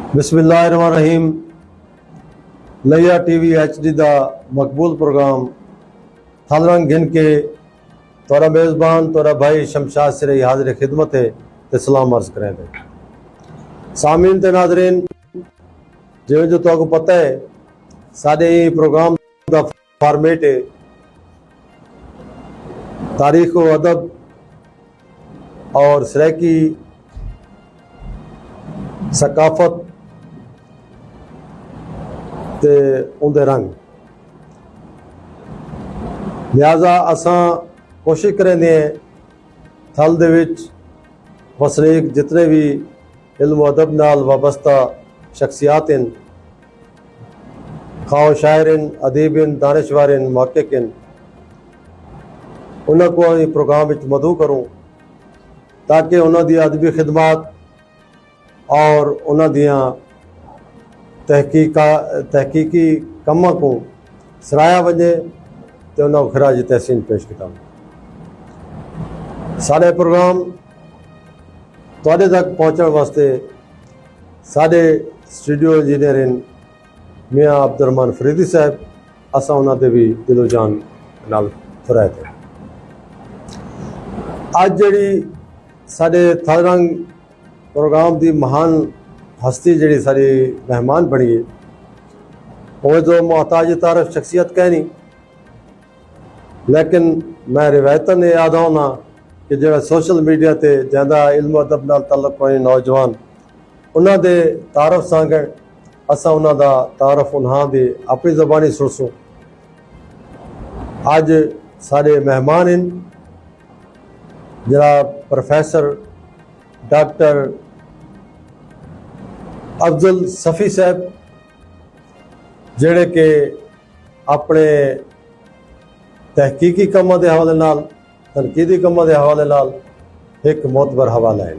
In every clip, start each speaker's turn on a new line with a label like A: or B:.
A: बिस्मिल्लाहिर्रहमानिर्रहीम। लिया TV HD का मकबूल प्रोग्राम थालरंग गिन के तोरा मेज़बान तोरा भाई शमशाद सिरे हाजिर खिदमत है ते सलाम अर्ज करेंगे। सामीन ते नाजरीन, जिवें जो तुहानू पता है साडे प्रोग्राम का फॉर्मेट है तारीख व अदब और सराकी सकाफत ते उनके रंग। लिहाजा असां कोशिश करेंगे थल दे विच वसनीक जितने भी इल्म अदब नाल वाबस्ता शख्सियात हैं, खाओ शायर अदीब दानश्वर महक़िक़ उन्होंने को प्रोग्राम में मदू करूँ ताकि उन्होंने अदबी खिदमात और उन्होंने तहकीकी कमों को सराया वजे तो उन्होंने खराज तहसीन पेश किया। साढ़े प्रोग्राम तुहाडे तक पहुँचने वास्ते साढ़े स्टूडियो इंजीनियर मियाँ अब्दुर्रहमान फरीदी साहब असा उन्होंने भी दिलो जान नाल फुराए थे। अज जी साढ़े थालरंग प्रोग्राम की महान हस्ती जी सारी मेहमान बनी है वो जो मोहताज तारफ शख्सियत कहनी, लेकिन मैं रिवायतन याद आना कि जो सोशल मीडिया से ज़्यादा इल्म अदब नाल ताल्लुक़ वाले नौजवान उन्होंने तारफ सांगण असा उन्होंने तारफ उन्होंने अपनी ज़बानी सुनसूँ। अज साढ़े मेहमान हैं जनाब प्रोफेसर डॉक्टर अफजल सफ़ी साहब जेड़े के अपने तहकीकी कामों के हवाले नाल तनकीदी कामों के हवाले नाल एक मोतबर हवाला है।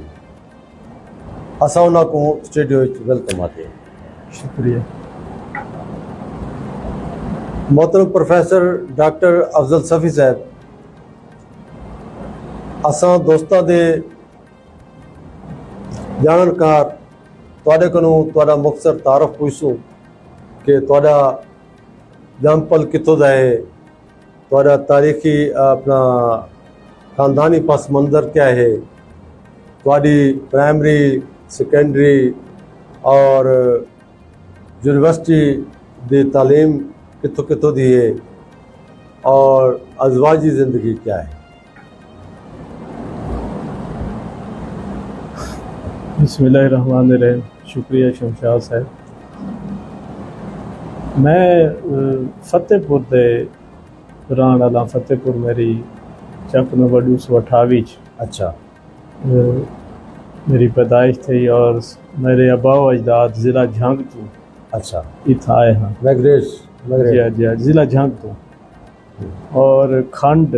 A: असा उन्होंने को स्टूडियो वेलकम आते हैं।
B: शुक्रिया।
A: मोहतरम प्रोफेसर डॉक्टर अफजल सफ़ी साहब, असा दोस्तों के जानकार तुहाडे कोलों तुहाडा मुख्तसर तारफ पूछूं कि तुहाडा जमपल कितों दा है, तुहाडा तारीखी अपना खानदानी पस मंजर क्या है, तुहाडी प्राइमरी सेकेंडरी और यूनिवर्सिटी दी तालीम कितों कितों दी है और अज़वाजी ज़िंदगी क्या है।
B: बिस्मिल्लाहिर्रहमानिर्रहीम। शुक्रिया शमशाद साहब। मैं फतेहपुर दे रहने वाला। फतेहपुर मेरी चक नंबर 228
A: अच्छा
B: मेरी पैदाइश थी और मेरे अबा अजदाद ज़िला झंग तो
A: अच्छा
B: इतना आए हैं।
A: जी
B: ज़िला झंग तो और खंड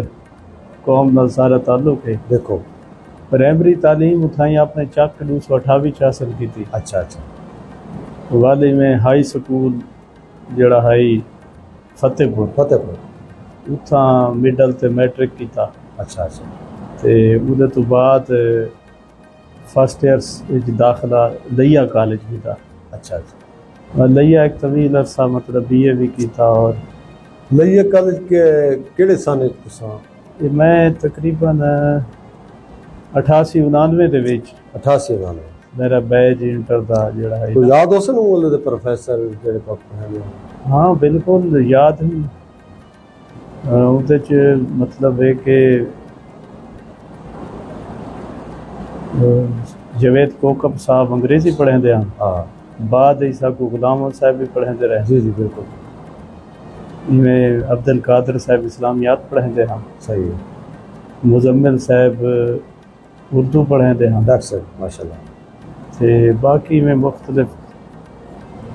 B: कौम नाल सारा ताल्लुक है।
A: देखो
B: प्राइमरी तालीम उठाई आपने चक 228 हासिल की थी।
A: अच्छा अच्छा
B: वाली में हाई स्कूल जड़ा हाई
A: फतेहपुर
B: उथा मिडल ते मैट्रिक किया।
A: अच्छा अच्छा
B: ते उहदे तो बाद फर्स्ट ईयर दाखिला लिया कॉलेज भी था।
A: अच्छा अच्छा
B: और लिया एक तवील अरसा मतलब BA भी किया। और
A: लिया कॉलेज के केड़े सन तुसां?
B: मैं तकरीबन 88-89 दे विच
A: 88-89
B: मेरा बैच इंटर दा जड़ा है।
A: तो याद हो सन वो प्रोफेसर जेड़े पढ़ाने?
B: हाँ बिल्कुल याद है। उहदे च मतलब है कि जवेद कोकब साहब अंग्रेजी पढ़ाते हैं।
A: हाँ
B: बाद ईसा को गुलाम साहब भी पढ़ाते रहे।
A: जी जी बिल्कुल।
B: इनमें अब्दुल कादिर साहब इस्लामियात पढ़ाते हैं।
A: सही है।
B: मुजम्मिल साहब उर्दू पढ़ाते हैं।
A: डॉक्टर साहब माशाल्लाह।
B: ते बाकी में मुख्तलिफ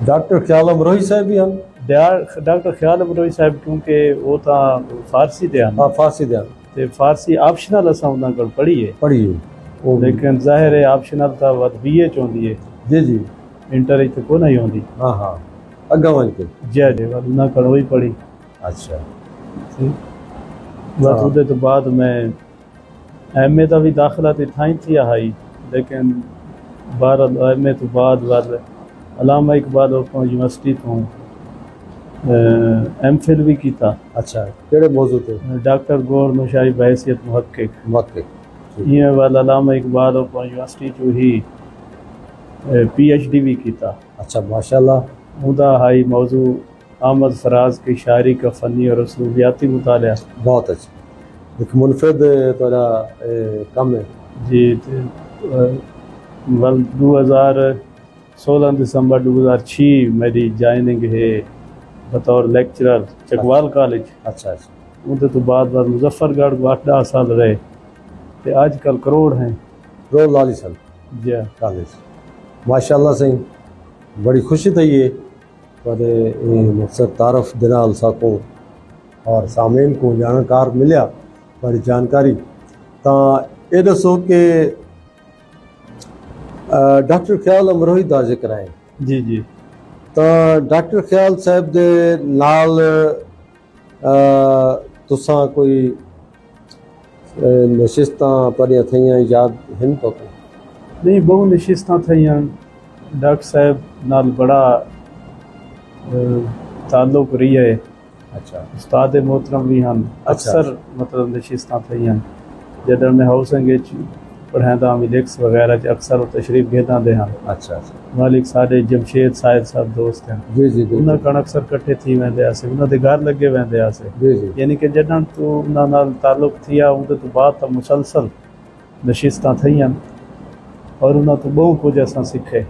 A: डॉक्टर ख्याल अमरोही साहब भी हैं।
B: डॉक्टर ख्याल अमरोही साहब क्योंकि वो तो फारसी दे
A: हाँ फारसी दे
B: ते फारसी ऑप्शनल असा उन्होंने को पढ़ी है लेकिन जाहिर है ऑप्शनल था वह BA चौंदी है। जी जी इंटर तो को नहीं होंगी।
A: हाँ हाँ अग्गा वन के
B: जी जी उन्होंने को ही पढ़ी।
A: अच्छा
B: बस उदे तो बाद मैं MA का भी दाखिला तो इतना ही थी हाई, लेकिन बहरहाल MA तो बाद अलामा इकबाल ओपन यूनिवर्सिटी तो MPhil भी किया।
A: अच्छा केड़े मौजू ते?
B: डॉक्टर गौर नौशाही बहैसियत मुहक्किक। ये वाला अलामा इकबाल ओपन यूनिवर्सिटी जो ही PhD भी किया।
A: अच्छा माशाल्लाह।
B: उदा हाई मौजू अहमद फराज की शायरी का फ़नी और उसलूबियाती मुताला।
A: बहुत अच्छा एक मुनफरद तोड़ा कम है
B: जी। 2016 दिसंबर 2006 मेरी ज्वाइनिंग है बतौर लेक्चरर चकवाल कॉलेज।
A: अच्छा अच्छा।
B: उधर तो बाद मुजफ्फरगढ़ 8-10 साल रहे ते आजकल करोड़ हैं।
A: करोड़ लाली साल
B: जी
A: कॉलेज माशाल्लाह सही। बड़ी खुशी थी ये पर मकसद तारफ दिनाल साको और सामीन को जानकार मिलिया बड़ी जानकारी। तो ये दसो कि डॉक्टर ख्याल अमरोही का जिक्र है।
B: जी जी।
A: तो डॉक्टर ख्याल साहब दे नाल तुसा कोई नशिस्तां पढ़िया थी याद हैं तो?
B: नहीं बहु नशिस्तां थी। डॉक्टर साहब नाल बड़ा ताल्लुक रही है।
A: अच्छा
B: उस्ताद मोहतरम भी हैं। अक्सर मतलब नशिस्तां थी जब मैं हाउसिंग पढ़ादा मिलेक्स वगैरह अक्सर तशरीफ घेदा दे हैं।
A: अच्छा अच्छा।
B: मालिक साढ़े जमशेद साहिब साहब दोस्त हैं।
A: जी जी।
B: उन्होंने कण अक्सर कट्ठे थी वेंदे आसे उन्होंने घर लगे वेंदे आसे।
A: जी जी।
B: यानी कि जडन तो उन्होंने नाल ताल्लुक थिया उनके तो बाद तो मुसलसल नशिस्तां थी और उन्होंने तो बहुत कुछ असां सीखे।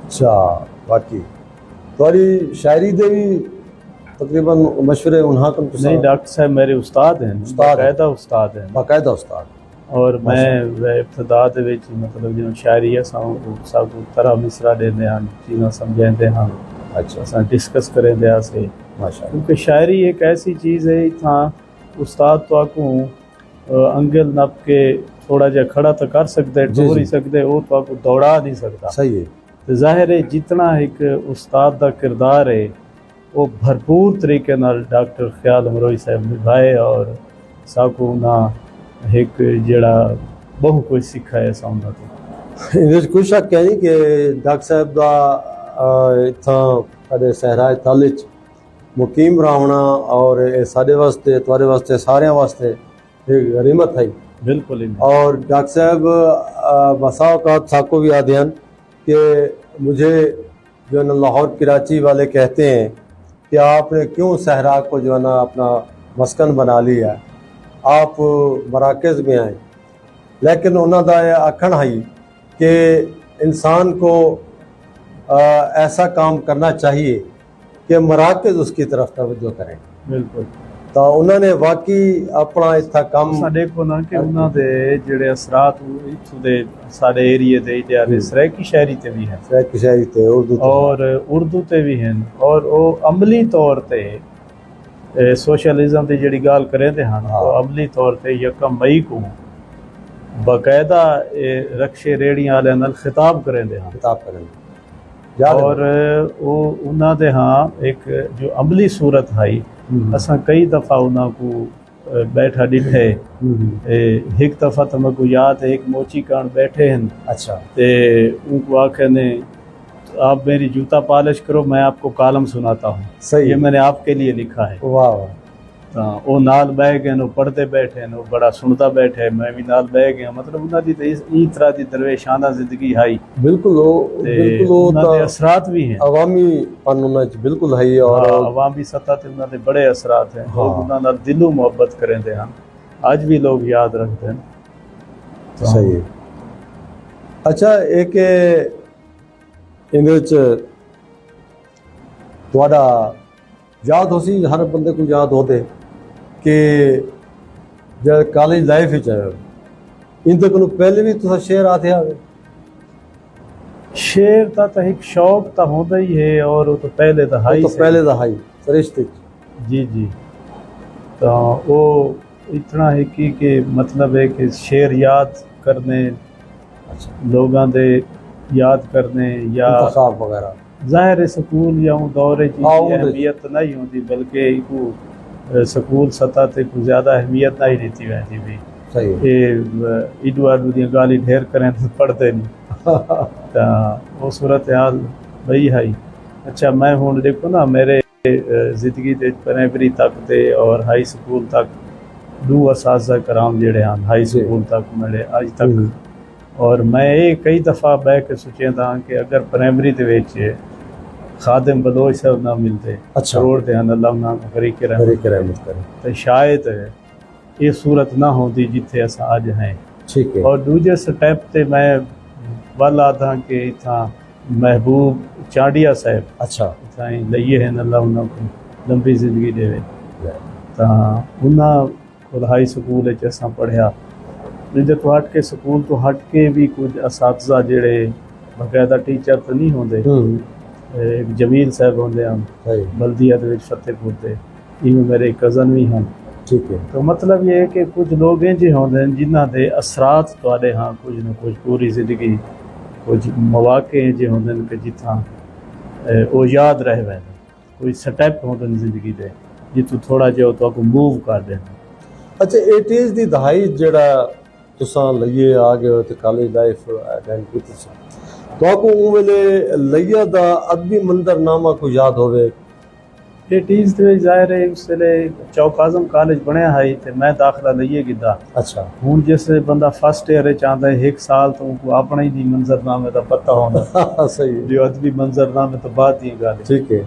A: अच्छा बाकी तुम्हारी शायरी दे भी तकरीबन मशवरे उन्हा कन?
B: नहीं डॉक्टर साहब मेरे उस्ताद हैं। बाकायदा उस्ताद हैं।
A: बाकायदा उस्ताद। और
B: मैं इब्तदा दे विच मतलब जो शायरी असां सब तरह मिसरा देंदे हैं चीज़ां समझाते हैं।
A: अच्छा
B: असां डिस्कस करेंदे आसे
A: माशाल्लाह।
B: क्योंकि शायरी एक ऐसी चीज़ है इतना उस्ताद तो आकू अंगल नप के थोड़ा जा खड़ा तो कर सकते टोर ही सकते वो तो आकू दौड़ा नहीं सकता।
A: सही है।
B: तो जाहिर है जितना एक उस्ताद का किरदार है वो भरपूर तरीके नाल डॉक्टर ख्याल अमरोही साहब निभाए और साकू ना एक जड़ा बहु कुछ सिखाया साउंड तो
A: इधर कुछ शक है नहीं कि डॉक्टर साहब का इतना कदे सहरा तालिच मुकीम रहना और साढ़े वास्ते तुम्हारे वास्ते सारे वास्ते एक गरीमत है।
B: बिल्कुल।
A: और डॉक्टर साहब बसाओ का साको भी आदि कि मुझे जो है ना लाहौर कराची वाले कहते हैं कि आपने क्यों सहरा को जो है ना अपना मस्कन बना लिया, आप मराकज़ में आए। लेकिन उन्होंने आखन है कि इंसान को ऐसा काम करना चाहिए कि मराकज़ उसकी तरफ तवज्जो करें।
B: बिल्कुल।
A: तो उन्होंने वाकई अपना इतना काम
B: देखो ना कि उन्होंने जेड़े असरात इत्थों दे सारे एरिए दे इतिहास सराइकी शायरी ते भी हैं।
A: सराइकी शायरी ते
B: उर्दू ते भी हैं और वो अमली तौर ते सोशलिज्म की जी गाल करें हैं वो अमली तौर पर 1 मई को बाकायदा रक्शे रेहड़ियां वाले नाल खिताब करें और वो उन्होंने हाँ एक जो अमली सूरत आई असां कई दफ़ा उन्होंने बैठा डिठे। एक दफ़ा तो मैं को याद है एक मोची कण बैठे हैं। अच्छा ते उनको आखे ने आप मेरी जूता पॉलिश करो मैं आपको कालम सुनाता हूँ। सही ये मैंने आपके लिए लिखा है। वाह वाह। वो नाल बह गए वो पढ़ते बैठे वो बड़ा सुनता बैठे मैं भी नाल बह गया मतलब उन्होंने तो इस तरह की दरवेशाना जिंदगी हाई। बिल्कुल वो असरात भी हैं अवामी बिल्कुल है और अवामी सतह ते उन्होंने बड़े असरात हैं। लोग उन्होंने दिलों मोहब्बत करेंदे हैं आज भी लोग याद रखते हैं।
A: सही है। अच्छा एक इंदे तुहाडा याद हो सी हर बंदे को याद होते कि जब कॉलेज लाइफ इंदे को पहले भी तुसा शेर आते आवे?
B: शेर का तो एक शौक तो होता ही है और वो तो पहले तो हाई
A: फरिश्ते।
B: जी जी। तो वो इतना है कि मतलब है कि शेर याद करने लोगों दे याद करने या
A: वगैरह
B: जाहिर स्कूल या दौरे की अहमियत नहीं होती बल्कि स्कूल सतह ते कुछ ज़्यादा अहमियत नहीं रहती वैसी भी। सही इडू आडू दी गाली ढेर करें तो पढ़ते नहीं। तो वो सूरत हाल ਬਈ ਹਾਈ ਅੱਛਾ ਮੈਂ ਹੁਣ ਦੇਖੋ ਨਾ ਮੇਰੇ ਜ਼ਿੰਦਗੀ ਦੇ ਪ੍ਰਾਇਮਰੀ ਤੱਕ ਤੇ ਔਰ ਹਾਈ ਸਕੂਲ ਤੱਕ ਦੋ ਅਸਾਜ਼ਾ ਕਰਾਮ ਜਿਹੜੇ ਹਨ ਹਾਈ ਸਕੂਲ ਤੱਕ ਮਿਲੇ ਅੱਜ ਤੱਕ ਔਰ ਮੈਂ ਇਹ ਕਈ ਦਫਾ ਬਹਿ ਕੇ ਸੋਚਿਆ ਤਾਂ ਕਿ ਅਗਰ ਪ੍ਰਾਇਮਰੀ ਦੇ ਵਿੱਚ ਖਾਦਮ ਬਲੋਚ ਸਾਹਿਬ ਨਾ ਮਿਲਦੇ ਕਰੋੜ ਦੇ ਹਨ ਅੱਲਾਹ ਨਾਮ ਗਰੀਕ ਰਹਿਮਤ ਕਰੇ ਤੇ ਸ਼ਾਇਦ ਇਹ ਸੂਰਤ ਨਾ ਹੁੰਦੀ ਜਿੱਥੇ ਅਸਾਂ ਅੱਜ ਹੈ
A: ਠੀਕ ਹੈ।
B: ਔਰ ਦੂਜੇ ਸਟੈਪ ਤੇ ਮੈਂ ਵੱਲ ਆਦਾ ਕਿ ਇੱਥਾਂ ਮਹਿਬੂਬ ਚਾਂਡੀਆ ਸਾਹਿਬ
A: ਅੱਛਾ
B: ਇੱਥਾਂ ਹੀ ਲਈਏ ਹਨ ਅੱਲਾਹ ਉਹਨਾਂ ਨੂੰ ਲੰਬੀ ਜ਼ਿੰਦਗੀ ਦੇਵੇ ਤਾਂ ਉਹਨਾਂ ਕੋਲ ਹਾਈ ਸਕੂਲ ਵਿੱਚ ਅਸਾਂ ਪੜ੍ਹਿਆ ਜਿਹਦੇ ਤੋਂ ਹਟ ਕੇ ਸਕੂਲ ਤੋਂ ਹਟ ਕੇ ਵੀ ਕੁਝ ਅਸਾਤਜ਼ਾ ਜਿਹੜੇ ਬਕਾਇਦਾ ਟੀਚਰ ਤਾਂ ਨਹੀਂ ਹੁੰਦੇ ਇੱਕ ਜਮੀਲ ਸਾਹਿਬ ਹੁੰਦੇ ਹਨ ਬਲਦੀਆ ਦੇ ਵਿੱਚ ਫਤਿਹਪੁਰ ਦੇ ਇਵੇਂ ਮੇਰੇ ਕਜ਼ਨ ਵੀ ਹਨ
A: ਠੀਕ ਹੈ।
B: ਤਾਂ ਮਤਲਬ ਇਹ ਹੈ ਕਿ ਕੁਝ ਲੋਕ ਇੰਝ ਹੁੰਦੇ ਹਨ ਜਿਨ੍ਹਾਂ ਦੇ ਅਸਰਾਤ ਤੁਹਾਡੇ ਹਾਂ ਕੁਝ ਨਾ ਕੁਝ ਪੂਰੀ ਜ਼ਿੰਦਗੀ ਕੁਝ ਮੌਕੇ ਇੰਝ ਹੁੰਦੇ ਨੇ ਕਿ ਜਿੱਥਾਂ ਉਹ ਯਾਦ ਰਹਿ ਵੈਨ ਕੋਈ ਸਟੈਪ ਹੁੰਦੇ ਨੇ ਜ਼ਿੰਦਗੀ ਦੇ ਜਿੱਥੋਂ ਥੋੜਾ ਜਿਹਾ ਤੁਹਾਨੂੰ ਮੂਵ ਕਰਦੇ ਨੇ।
A: ਅੱਛਾ 80s ਦੀ ਦਹਾਈ ਜਿਹੜਾ ਤੁਸਾਂ ਲਈਏ ਆ ਗਏ ਹੋ ਤੇ ਕਾਲਜ ਲਾਈਫ ਅਟੈਂਡ ਕੀਤੀ ਸੀ ਤੁਹਾਨੂੰ ਉਹ ਵੇਲੇ ਲਈਆ ਦਾ ਅਦਬੀ ਮੰਜ਼ਰਨਾਮਾ ਕੋਈ ਯਾਦ ਹੋਵੇ?
B: 80s ਦੇ ਵਿੱਚ ਜ਼ਾਹਿਰ ਹੈ ਉਸ ਵੇਲੇ ਚੌਕ ਆਜ਼ਮ ਕਾਲਜ ਬਣਿਆ ਹੈ ਤੇ ਮੈਂ ਦਾਖਲਾ ਲਈਏ ਕਿੱਦਾਂ
A: ਅੱਛਾ ਹੁਣ
B: ਜਿਸ ਬੰਦਾ ਫਸਟ ਈਅਰ ਚ ਆਉਂਦਾ ਹੈ 1 ਸਾਲ ਤੋਂ ਆਪਣੇ ਹੀ ਮੰਜ਼ਰਨਾਮੇ ਦਾ ਪਤਾ ਹੁੰਦਾ
A: ਸਹੀ ਹੈ
B: ਜੋ ਅਦਬੀ ਮੰਜ਼ਰਨਾਮੇ ਤੋਂ ਬਾਅਦ ਦੀ ਗੱਲ
A: ਠੀਕ ਹੈ।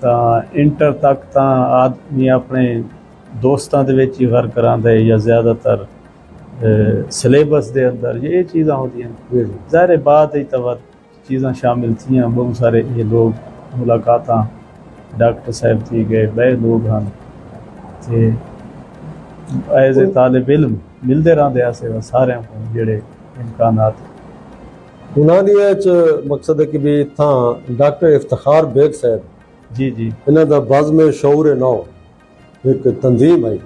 B: ਤਾਂ ਇੰਟਰ ਤੱਕ ਤਾਂ ਆਦਮੀ ਆਪਣੇ ਦੋਸਤਾਂ ਦੇ ਵਿੱਚ ਹੀ ਗਰ ਕਰਾਂਦਾ ਹੈ ਜਾਂ ਜ਼ਿਆਦਾਤਰ ਸਿਲੇਬਸ ਦੇ ਅੰਦਰ ਇਹ ਚੀਜ਼ਾਂ ਹੁੰਦੀਆਂ ਜ਼ਾਹਿਰ ਹੈ ਬਾਅਦ ਹੀ ਤਾਂ ਚੀਜ਼ਾਂ ਸ਼ਾਮਿਲ ਥੀਆਂ ਬਹੁਤ ਸਾਰੇ ਇਹ ਲੋਕ ਮੁਲਾਕਾਤਾਂ ਡਾਕਟਰ ਸਾਹਿਬ ਥी गए बड़े लोग हैं ते एज ए तालिब इल्म मिलते रहते हैं सारे को जेड़े इम्कानात
A: उन्होंने मकसद है कि भी इतना डॉक्टर इफ्तिखार बेग साहब
B: जी जी
A: इन्हों का बज़्म शऊर नौ एक तंजीम आई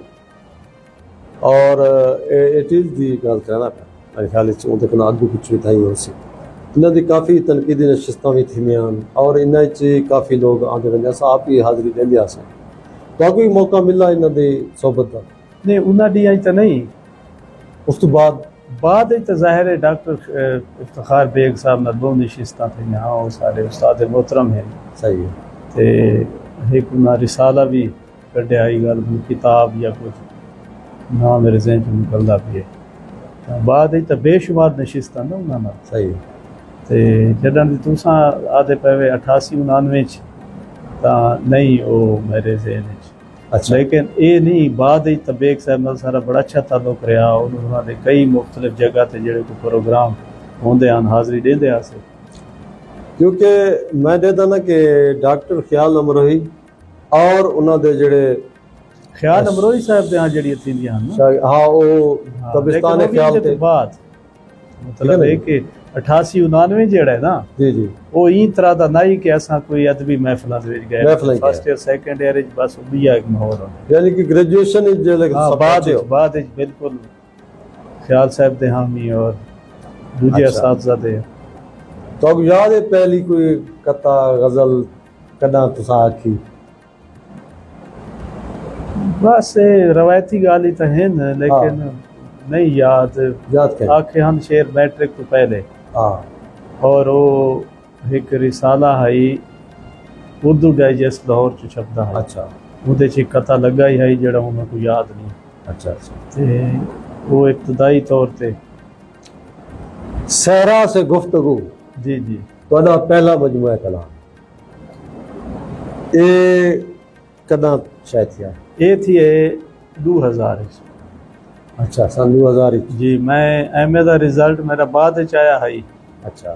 A: और 80s की गल कहना पे मेरे ख्याल उनके को अगू पिछू था ही उसी इन्हों की काफ़ी तनकीदी नशिस्तां भी थीमियां और इन्होंने काफ़ी लोग आते रहते अस आप ही हाज़री देंदे आसे तो भी मौका मिला इन्हों की सोबत का
B: नहीं उन्होंने अज तो नहीं
A: उस तो बाद
B: तो जाहिर है डॉक्टर इफ्तिखार बेग साहब न बहुत नशिस्तां थी हाँ वो सारे उस्ताद मोहतरम हैं
A: सही है
B: तो एक उन्हें रिसाला भी कढ़िया आई गल किताब या कुछ ना मेरे जहन च निकलता भी है बाद तो बेशुमार नशिस्तां ना उन्होंने
A: सही है
B: ਤੇ ਜਦੋਂ ਦੀ ਤੁਸੀਂ ਆਦੇ ਪਵੇ 88 99 ਚ ਤਾਂ ਨਹੀਂ ਉਹ ਮੇਰੇ ਜ਼ਿਹਨ ਵਿੱਚ
A: ਅੱਛਾ
B: ਲੇਕਿਨ ਇਹ ਨਹੀਂ ਬਾਅਦ ਵਿੱਚ ਤਬੇਕ ਸਾਹਿਬ ਨਾਲ ਸਾਰਾ ਬੜਾ ਅੱਛਾ ਤਾਲੁਕ ਰਿਹਾ ਉਹਨਾਂ ਦੇ ਕਈ ਮੁxtਲਿਫ ਜਗ੍ਹਾ ਤੇ ਜਿਹੜੇ ਕੋ ਪ੍ਰੋਗਰਾਮ ਹੁੰਦੇ ਹਨ ਹਾਜ਼ਰੀ ਦਿੰਦੇ ਆਸੇ
A: ਕਿਉਂਕਿ ਮੈਂ ਦੇਖਦਾ ਨਾ ਕਿ ਡਾਕਟਰ ਖਿਆਲ ਅਮਰੋਹੀ ਔਰ ਉਹਨਾਂ ਦੇ ਜਿਹੜੇ
B: ਖਿਆਲ ਅਮਰੋਹੀ ਸਾਹਿਬ ਦੇ ਜਿਹੜੀਆਂ ਥੀਂਦੀਆਂ ਹਨ
A: ਹਾਂ ਉਹ ਕਬਿਸਤਾਨ ਖਿਆਲ ਤੇ ਬਾਅਦ
B: ਮਤਲਬ ਇਹ ਕਿ 88 99 ਜਿਹੜਾ ਹੈ ਨਾ
A: ਜੀ ਜੀ ਉਹ
B: ਹੀ ਤਰ੍ਹਾਂ ਦਾ ਨਹੀਂ ਕਿ ਅਸਾਂ ਕੋਈ ਅਦਬੀ ਮਹਿਫਲਾਂ ਦੇ ਵਿੱਚ ਗਏ ਫਸਟ ਈਅਰ ਸੈਕੰਡ ਈਅਰ ਵਿੱਚ ਬਸ ਵੀ ਆ ਇੱਕ ਮਾਹੌਲ ਹੁੰਦਾ
A: ਯਾਨੀ ਕਿ ਗ੍ਰੈਜੂਏਸ਼ਨ ਵਿੱਚ ਜਿਹੜੇ
B: ਬਾਅਦ ਵਿੱਚ ਬਿਲਕੁਲ ਖਿਆਲ ਸਾਹਿਬ ਦੇ ਹਾਮੀ ਔਰ ਦੂਜੇ ਅਸਾਤਜ਼ਾ ਦੇ
A: तो याद है पहली कोई कथा गजल कदा तुसा आखी
B: बस रवायती गाल ही तो है न लेकिन नहीं याद आखे हम शेर मैट्रिक तो पहले और वो एक रिसाला है उर्दू डाइजेस्ट लाहौर च छपदा है
A: अच्छा
B: ਉਹਦੇ 'ਚ ਕथा ਲੱਗਾ ਹੀ ਹੈ ਜਿਹੜਾ ਉਹਨਾਂ को याद नहीं
A: अच्छा अच्छा
B: ਤੇ वो इब्तदाई तौर पे
A: सहरा से गुफ्तगू
B: जी जी
A: ਤੁਹਾਡਾ ਪਹਿਲਾ ਮਜਮੂਆ ਕਲਾਮ ਇਹ ਕਦਾਂ ਸ਼ਾਇਦ ਥਿਆ
B: ये थी 2000
A: अच्छा सन 2000
B: जी मैं एमए का रिजल्ट मेरा बाद में आया है
A: अच्छा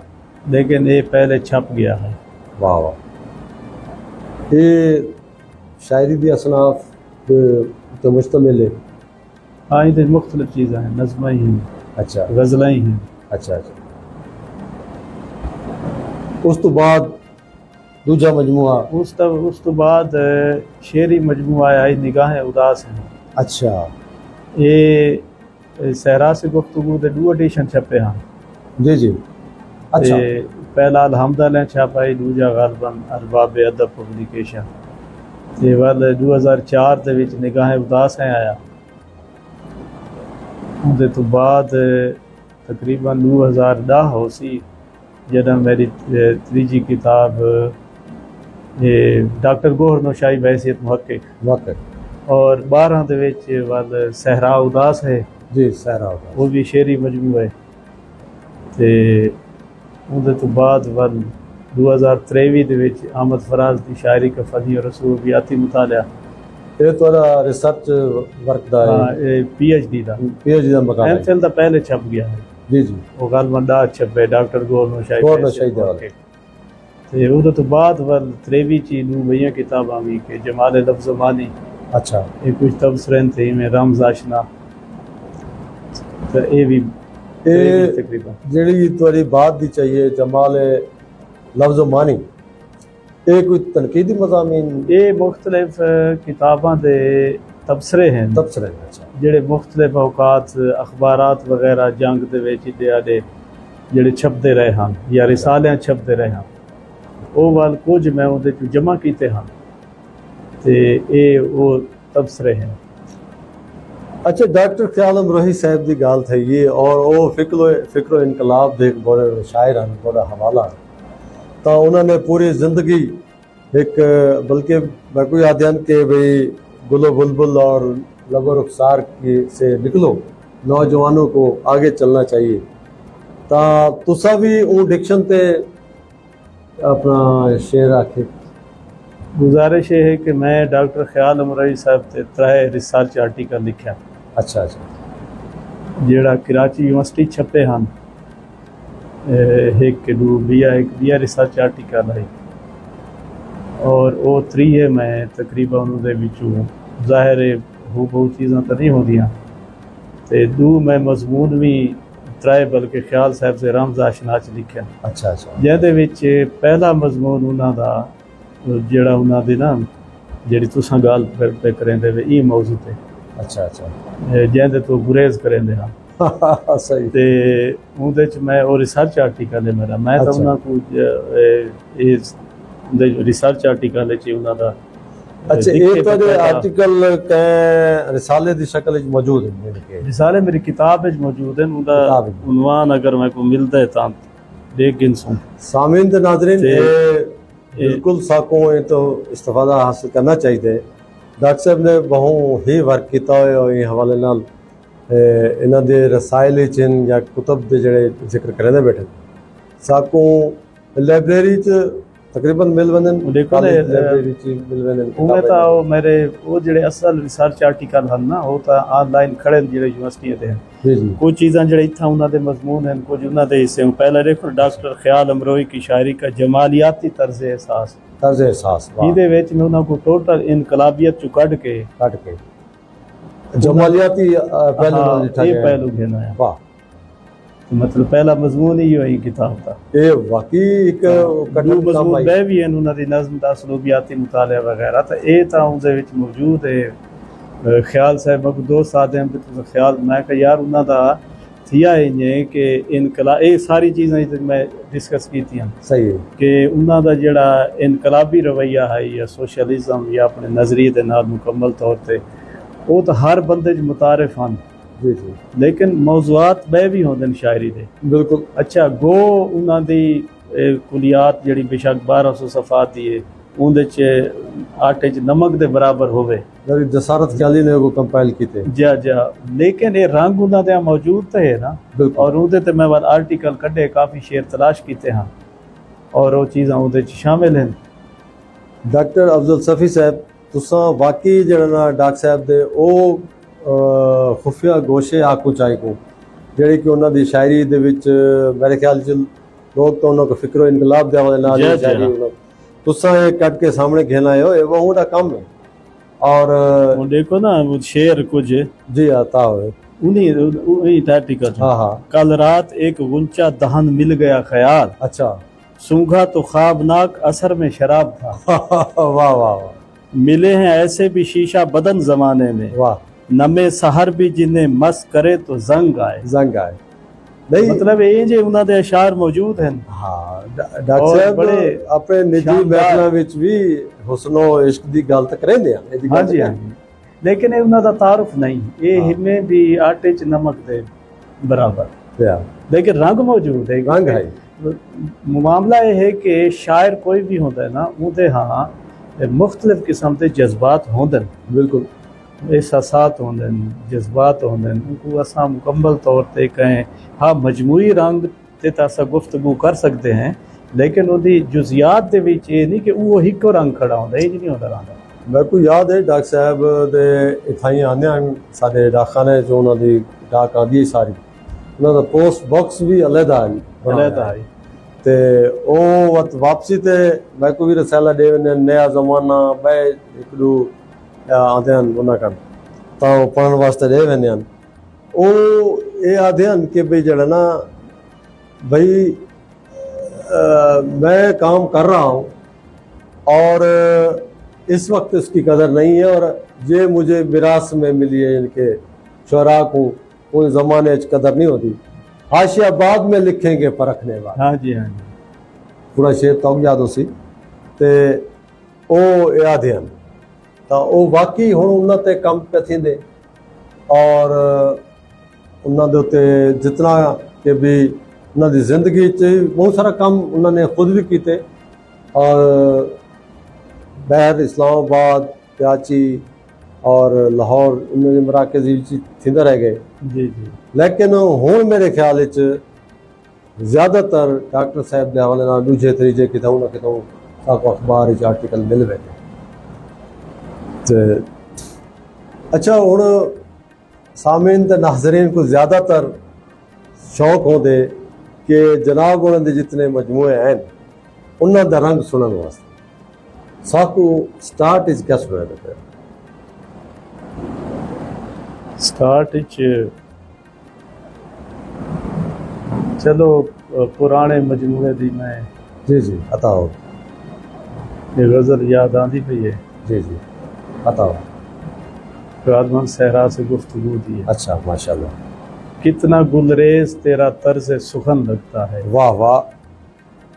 B: लेकिन ये पहले छप गया है
A: वाह वाह ये शायरी दी असनाफ तो मुश्तमिल है
B: हाँ ये मुख्तलिफ चीज़ें हैं नज़में ही हैं
A: अच्छा
B: गज़लें ही हैं
A: अच्छा अच्छा उस तो बाद दूजा मजमुआ
B: उस तो बाद शेरी मजमुआ आया निगाहें उदास हैं
A: अच्छा
B: ये सहरा से गुफ्तगू दे 2 एडिशन छपे हैं
A: जी जी अच्छा
B: पहला अलहमदुलिल्लाह छापा है दूजा गलबन अरबाब अदब पब्लिकेशन ते वाल 2004 ਦੇ ਵਿੱਚ ਨਿਗਾहें ਉਦਾਸ ਹੈ ਆਇਆ ਉਹਦੇ ਤੋਂ ਬਾਅਦ ਤਕਰੀਬਨ 2010 ਹੋ ਸੀ जदा मेरी तीजी किताब ये डॉक्टर गोहर नौशाही बहसीत मुहक्किक
A: वाकई
B: और 12 ਦੇ ਵਿੱਚ ਵੱਲ ਸਹਿਰਾ ਉਦਾਸ ਹੈ
A: ਜੀ ਸਹਿਰਾ ਹੋਗਾ
B: ਉਹ ਵੀ ਸ਼ੇਰੀ ਮਜਮੂ ਹੈ ਤੇ ਉਹਦੇ ਤੋਂ ਬਾਅਦ ਵੱਲ 2023 ਦੇ ਵਿੱਚ ਅਹਿਮਦ ਫਰਾਜ਼ ਦੀ ਸ਼ਾਇਰੀ का फनी और रसूबियाती मुतालिया
A: ਇਹ ਤੁਹਾਡਾ ਰਿਸਰਚ ਵਰਕ ਦਾ
B: ਹਾਂ
A: ਹੈ
B: ਇਹ PhD ਦਾ
A: PhD ਦਾ ਮਕਾਮ ਹੈ
B: MPhil ਦਾ ਪਹਿਲੇ ਛਪ ਗਿਆ ਹੈ
A: ਜੀ ਜੀ
B: ਉਹ ਗੱਲ ਮੰਡਾ ਛਪੇ ਡਾਕਟਰ ਗੋਹਰ ਨੌਸ਼ਾਹੀ
A: ਗੋਹਰ ਨੌਸ਼ਾਹੀ ਦੇ ਹਵਾਲੇ।
B: ਤੇ ਉਹਦੇ ਤੋਂ ਬਾਅਦ ਵੱਲ 23 ਚ ਨੂੰ ਬਈਆਂ ਕਿਤਾਬਾਂ ਵੀ ਕਿ ਜਮਾਲ ਲਫ਼ਜ਼ ਮਾਨੀ
A: ਅੱਛਾ
B: ਇਹ ਕੁਝ ਤਬਸਰੇ थे में रमज आशना तो ये भी
A: ਇਹ
B: तकरीबन
A: ਜਿਹੜੀ ਤੁਹਾਡੀ ਬਾਤ ਦੀ ਚਾਹੀਏ ਜਮਾਲ ਲਫ਼ਜ਼ ਮਾਨੀ ਇਹ ਕੋਈ ਤਨਕੀਦੀ ਮਜ਼ਾਮੀਨ
B: ये मुख्तलिफ किताबां दे तबसरे हैं
A: ਤਬਸਰੇ ਨੇ ਅੱਛਾ
B: ਜਿਹੜੇ ਮੁਖਤਲਿਫ ਔਕਾਤ ਅਖਬਾਰਾਤ ਵਗੈਰਾ ਜੰਗ ਦੇ ਵਿੱਚ ਦੇ ਜਿਹੜੇ ਛਪਦੇ ਰਹੇ ਹਨ ਜਾਂ ਰਿਸਾਲਿਆਂ ਛਪਦੇ ਰਹੇ ਹਨ ਉਹ ਵੱਲ ਕੁਝ ਮੈਂ ਉਹਦੇ ਚ ਜਮ੍ਹਾਂ ਕੀਤੇ ਹਨ ਤੇ ਇਹ ਉਹ ਤਬਸਰੇ ਹਨ
A: अच्छा डॉक्टर ख्याल अमरोही साहब की गाल थी ये और वो फिक्रो इनकलाब दे एक बड़े शायर हैं बड़ा हवाला तो उन्होंने पूरी ज़िंदगी एक बल्कि मैं कोई आद्यन के भाई गुलो बुलबुल और लगो रुखसार की से निकलो नौजवानों को आगे चलना चाहिए तो तुसा भी वो डिक्शन ते अपना शेर आखे
B: गुजारिश ये है कि मैं डॉक्टर ख्याल अमरोही साहब से 3 रिसर्च आर्टिकल लिखा
A: अच्छा अच्छा
B: ਜਿਹੜਾ ਕਰਾਚੀ ਯੂਨੀਵਰਸਿਟੀ ਛਪੇ ਹਨ ਇੱਕ ਬਿਆ ਰਿਸਰਚ ਆਰਟੀਕਲ ਹੈ ਔਰ ਉਹ 3 ਹੈ ਮੈਂ ਤਕਰੀਬਨ ਉਹਦੇ ਵਿੱਚੋਂ ਜ਼ਾਹਿਰ ਹੈ ਬਹੁਤ ਚੀਜ਼ਾਂ ਤਾਂ ਨਹੀਂ ਹੁੰਦੀਆਂ ਤੇ 2 ਮੈਂ ਮਜ਼ਮੂਨ ਵੀ 3 ਬਲਕਿ ਖਿਆਲ ਸਾਹਿਬ ਸੇ ਰਮਜ਼ ਆਸ਼ਨਾ ਚ ਲਿਖਿਆ
A: अच्छा अच्छा
B: ਜਿਹਦੇ ਵਿੱਚ ਪਹਿਲਾ ਮਜ਼ਮੂਨ ਉਹਨਾਂ ਦਾ ਜਿਹੜਾ ਉਹਨਾਂ ਦੇ ਨਾ ਜਿਹੜੀ ਤੁਸੀਂ ਗੱਲ ਪੇ ਕਰਦੇ ਵੇ ਇਹ ਮੌਜੂ ਤੇ
A: अच्छा अच्छा
B: ਜਿਹਦੇ ਤੋਂ ਗੁਰੇਜ਼ ਕਰਦੇ ਹਾਂ
A: सही
B: ਤੇ ਉਹਦੇ ਚ ਮੈਂ ਉਹ ਰਿਸਰਚ ਆਰਟੀਕਲ ਹੈ ਮੇਰਾ ਮੈਂ ਤਾਂ
A: ਅੱਛਾ।
B: ਉਹਨਾਂ ਕੋਲ ਇਹ ਰਿਸਰਚ ਆਰਟੀਕਲ ਚ ਉਹਨਾਂ ਦਾ
A: अच्छा ये तो जो आर्टिकल के रिसाले दी शक्ल विच मौजूद है मेरे के
B: रिसाले मेरी किताब ਵਿੱਚ ਮੌਜੂਦ ਹਨ ਉਹਦਾ
A: किताब विच।
B: ਉਨਵਾਨ ਅਗਰ ਮੈਂ ਕੋ ਮਿਲਦਾ ਹੈ ਤਾਂ ਦੇਖ ਗਿਨਸੂੰ
A: सामीन ते नाज़रीन
B: ते-
A: ये बिल्कुल साकों ये तो इस्तिफादा हासिल करना चाहिए डॉक्टर साहब ने बहु ही वर्क किया है और ये हवाले नाल इन्हां दे रसाइल च या कुतब दे जड़े जिक्र करदे बैठे साकों लाइब्रेरी च तकरीबन मिल वंदन
B: देखो ना,
A: लाइब्रेरी च मिल वंदन
B: ਉਹ ਤਾਂ ਉਹ ਮੇਰੇ ਉਹ ਜਿਹੜੇ ਅਸਲ ਰਿਸਰਚ ਆਰਟੀਕਲ ਹਨ ਨਾ ਉਹ ਤਾਂ ਆਨਲਾਈਨ ਖੜੇ ਨੇ ਜਿਹੜੇ ਯੂਨੀਵਰਸਿਟੀਆਂ ਦੇ ਹਨ
A: जी जी
B: कुछ चीज़ां जड़े इतना उन्होंने मजमून हैं कुछ उन्होंने हिस्से में पहले देखो डॉक्टर ख्याल अमरोही की शायरी का जमालियाती तर्ज एहसास
A: तर्ज एहसास वाह
B: ਇਹਦੇ ਵਿੱਚ ਮੈਂ ਉਹਨਾਂ को टोटल इनकलाबियत चु ਕੱਢ के
A: काट के जमालियाती पहलू नाल लिखा
B: ये
A: गया है।
B: पहलू घेना है
A: वाह
B: मतलब पहला मजमून ही हुई किताब का
A: ये वाकई एक
B: दो
A: कठिन काम
B: मजमून
A: आई
B: बह भी हैं उन्होंने दी नज़म दा सलूबियाती मुतालिया वगैरह तो ये ਤਾਂ ਉਹਦੇ ਵਿੱਚ ਮੌਜੂਦ ਹੈ ਖਿਆਲ ਸਾਹਿਬ ਕੋ ਦੋ ਸਾਦੇ ਹਨ ਤੇ ਖਿਆਲ ਮੈਂ ਕਿ ਯਾਰ ਉਹਨਾਂ ਦਾ ਥੀਆ ਹੈ ਕਿ ਇਨਕਲਾਬ ਇਹ ਸਾਰੀ ਚੀਜ਼ਾਂ ਜਿ ਮੈਂ ਡਿਸਕਸ ਕੀਤੀਆਂ
A: सही है
B: ਕਿ ਉਹਨਾਂ ਦਾ ਜਿਹੜਾ ਇਨਕਲਾਬੀ ਰਵੱਈਆ ਹੈ ਜਾਂ ਸੋਸ਼ਲਿਜ਼ਮ ਜਾਂ ਆਪਣੇ ਨਜ਼ਰੀਏ ਦੇ ਨਾਲ ਮੁਕੰਮਲ ਤੌਰ ਤੇ ਉਹ ਤਾਂ ਹਰ ਬੰਦੇ 'ਚ ਮੁਤਾਰਿਫ ਹਨ
A: जी जी
B: ਲੇਕਿਨ ਮੌਜ਼ੂਆਤ ਬਹਿ ਵੀ ਹੁੰਦੇ ਨੇ ਸ਼ਾਇਰੀ ਦੇ
A: बिल्कुल
B: ਅੱਛਾ ਗੋ ਉਹਨਾਂ ਦੀ ਕੁਲੀਆਤ ਜਿਹੜੀ ਬੇਸ਼ੱਕ 1200 ਸਫਾਤ ਦੀ ਹੈ ਉਹਦੇ 'ਚ ਆਟੇ 'ਚ ਨਮਕ ਦੇ ਬਰਾਬਰ ਹੋਵੇ
A: मेरी जसारत ख्याली ने वो कंपाइल की थे
B: ਜਾ ਲੇਕਿਨ ਇਹ ਰੰਗ ਉਹਨਾਂ ਦੇ ਮੌਜੂਦ ਤਾਂ ਹੈ ਨਾ
A: बिल्कुल
B: ਔਰ ਉਹਦੇ ਤੇ ਮੈਂ ਆਰਟੀਕਲ ਕੱਢੇ ਕਾਫੀ ਸ਼ੇਰ ਤਲਾਸ਼ ਕੀਤੇ ਹਨ ਔਰ ਉਹ ਚੀਜ਼ਾਂ ਉਹਦੇ 'ਚ ਸ਼ਾਮਿਲ ਹਨ
A: डॉक्टर अफजल सफ़ी साहब तुसा वाकई जड़ा ना डॉक्टर साहब दे ओ खुफिया गोशे आकू चाहे को ਜਿਹੜੀ ਕਿ ਉਹਨਾਂ ਦੀ ਸ਼ਾਇਰੀ ਦੇ ਵਿੱਚ ਮੇਰੇ ਖਿਆਲ ਚ ਲੋਕ ਤਾਂ ਉਹਨਾਂ ਕੋ ਫਿਕਰੋ ਇਨਕਲਾਬ ਦੇ ਵਾਲੇ ਨਾਲ
B: ਜੀ, ਜੀ,
A: ਸ਼ਾਇਰੀ
B: ਹਾਂ।
A: ਤੁਸਾਂ ਇਹ ਕੱਢ ਕੇ ਸਾਹਮਣੇ घेना है ये वो ਦਾ ਕੰਮ है और
B: वो देखो ना वो शेर कुछ
A: जी आता है
B: उन्हीं आर्टिकल
A: हाँ हाँ
B: कल रात एक गुंचा दहन मिल गया ख्याल
A: अच्छा
B: सूंघा तो ख्वाबनाक असर में शराब था
A: वाह वाह वाह
B: मिले हैं ऐसे भी शीशा बदन जमाने में
A: वाह
B: नमे सहर भी जिन्हें मस्त करे तो जंग आए
A: जंग आए नहीं
B: मतलब ये जे उन्हों दे अशार मौजूद हैं
A: हाँ डॉक्टर
B: और
A: साहब
B: बड़े
A: अपने निजी
B: शानदार-
A: महफिलों ਵਿੱਚ ਵੀ ਹੁਸਨੋ ਇਸ਼ਕ ਦੀ ਗੱਲ ਤੱਕ ਰਹਿੰਦੇ ਆ ਇਹਦੀ
B: हाँ
A: ਗੱਲ
B: जी हाँ जी लेकिन ये उन्हों दा तारुफ नहीं ये
A: हाँ।
B: हिमें भी आटे च नमक दे बराबर
A: ਪਿਆ
B: लेकिन रंग मौजूद है
A: रंग है।
B: मामला ये है कि शायर कोई भी होता है ना उनके हाँ मुख्तलिफ किस्म के जज्बात होंदे
A: बिल्कुल
B: एहसासात होंदे जज्बात होंदे उनको असां मुकम्मल तौर पे कहें हाँ मजमूई रंग ते तां असां गुफ्तगू कर सकते हैं लेकिन उहदी जुजियात दे विच ये नहीं कि वो हिको रंग खड़ा होंदा ये नहीं होंदा रंग
A: मेरे को याद है डॉक्टर साहब दे इथाई आने साडे डाकखाने जो उन्हों दी डाक आंदी सारी उन्हों दा पोस्ट बॉक्स भी अलहदा है
B: अलहदा है
A: ते ओ वत वापसी ते मैं को भी रसाला दे वने नया जमाना बे एक दो आंदे हैं उन्हां कन तां पढ़न वास्ते दे वने हैं ओ ये आंदे हैं कि भाई जड़ा ना भाई मैं काम कर रहा हूँ और इस वक्त इसकी कदर नहीं है और ये मुझे विरासत में मिली है इनके शुरा को उन ज़माने कदर नहीं होती हाशिया बाद में लिखेंगे परखने वाले
B: हाँ जी
A: पूरा शेर तो याद हो सी ते ओ याद हैं तो वो वाकई हुण उन्हां ते कम पे थींदे और उन्हां दे उत्ते जितना कि भी उन्हां दी ज़िंदगी च बहुत सारा काम उन्होंने खुद भी किए और बहर इस्लामाबाद कराची और लाहौर उन्होंने मराकज़ थींदा रह गए
B: जी जी
A: लेकिन हुण मेरे ख्याल ज़्यादातर डॉक्टर साहब के हवाले नाल दूजे तरीके कितों ना कितों साको अखबार आर्टिकल मिल वैसे ते अच्छा हुण सामीन ते नाज़रीन को ज़्यादातर शौक होंदे कि जनाब उन्होंने जितने मजमूए हैं उन्होंने दा रंग सुनने वास्ते साकू स्टार्ट इज क्या सुना देते
B: स्टार्ट चलो पुराने मजमूए दी मैं
A: जी जी बताओ
B: ये गज़ल याद आंदी पई है
A: जी जी बताओ
B: राजमन सहरा से गुफ्तगू दी है
A: अच्छा माशाल्लाह
B: कितना गुलरेज तेरा तर्ज सुखन लगता है
A: वाह वाह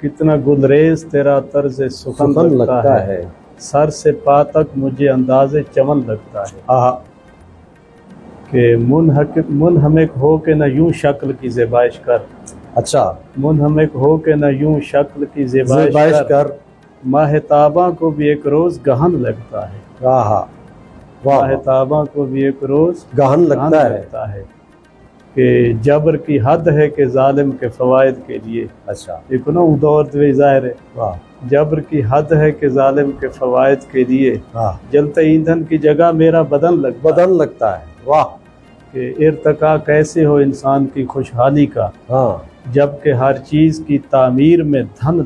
B: कितना गुलरेज तेरा तर्ज सुखन लगता है सर से पा तक मुझे अंदाज़े चमन लगता है
A: आहा
B: कि मुनहमिक हो के न यूं शक्ल की ज़ेबाइश कर
A: अच्छा
B: मुनहमिक हो के न यूं शक्ल की ज़ेबाइश कर माहताबा को भी एक रोज़ गहन लगता है
A: आहा वाह
B: माहताबा को भी एक रोज़
A: गहन लगता
B: है कि जबर की हद है कि जालिम के फ़वाइद के लिए
A: अच्छा
B: एक ना दौर ज़ाहिर है
A: वाह
B: जबर की हद है कि जालिम के फ़वाइद के लिए
A: हाँ
B: जलते ईंधन की जगह मेरा बदन
A: लगता है वाह
B: कि इर्तका कैसे हो इंसान की खुशहाली का
A: हाँ
B: जबकि हर चीज़ की तामीर में धन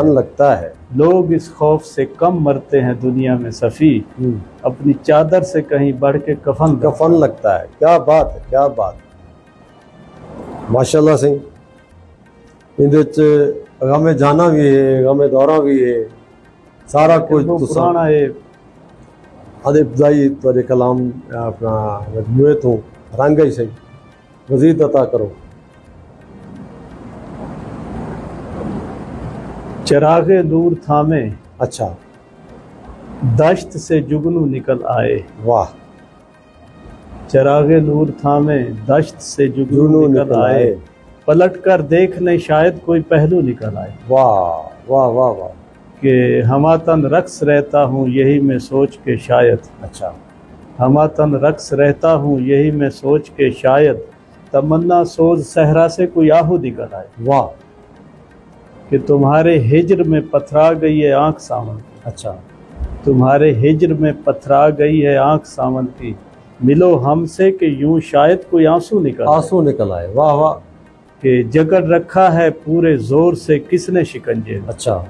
B: लगता है लोग इस खौफ से कम मरते हैं दुनिया में सफ़ी अपनी चादर से कहीं बढ़ के कफन
A: लगता है क्या बात है क्या बात माशाल्लाह सिंह इंदे गमे जाना भी है गमे दौरा भी है सारा कुछ
B: वो पुराना है
A: आदे इब्तदाई तेरे कलाम अपना मजमूए तो रंग ही सही मजीद अता करो
B: चिरागे नूर थामे
A: अच्छा
B: दश्त से जुगनू निकल आए
A: वाह
B: चिरागे नूर थामे दश्त से जुगनू निकल आए पलट कर देखने शायद कोई पहलू निकल आए
A: वाह वाह वाह वाह
B: कि हमातन रक्स रहता हूँ यही मैं सोच के शायद
A: अच्छा
B: हमातन रक्स रहता हूँ यही मैं सोच के शायद तमन्ना सोज सहरा से कोई आहू निकल आए
A: वाह
B: कि तुम्हारे हिज्र में पथरा गई है आँख सावन की
A: अच्छा
B: तुम्हारे हिज्र में पथरा गई है आँख सावन की मिलो हमसे कि यूं शायद कोई आंसू निकल
A: आए वाह वाह
B: कि जकड़ रखा है पूरे जोर से किसने शिकंजे
A: अच्छा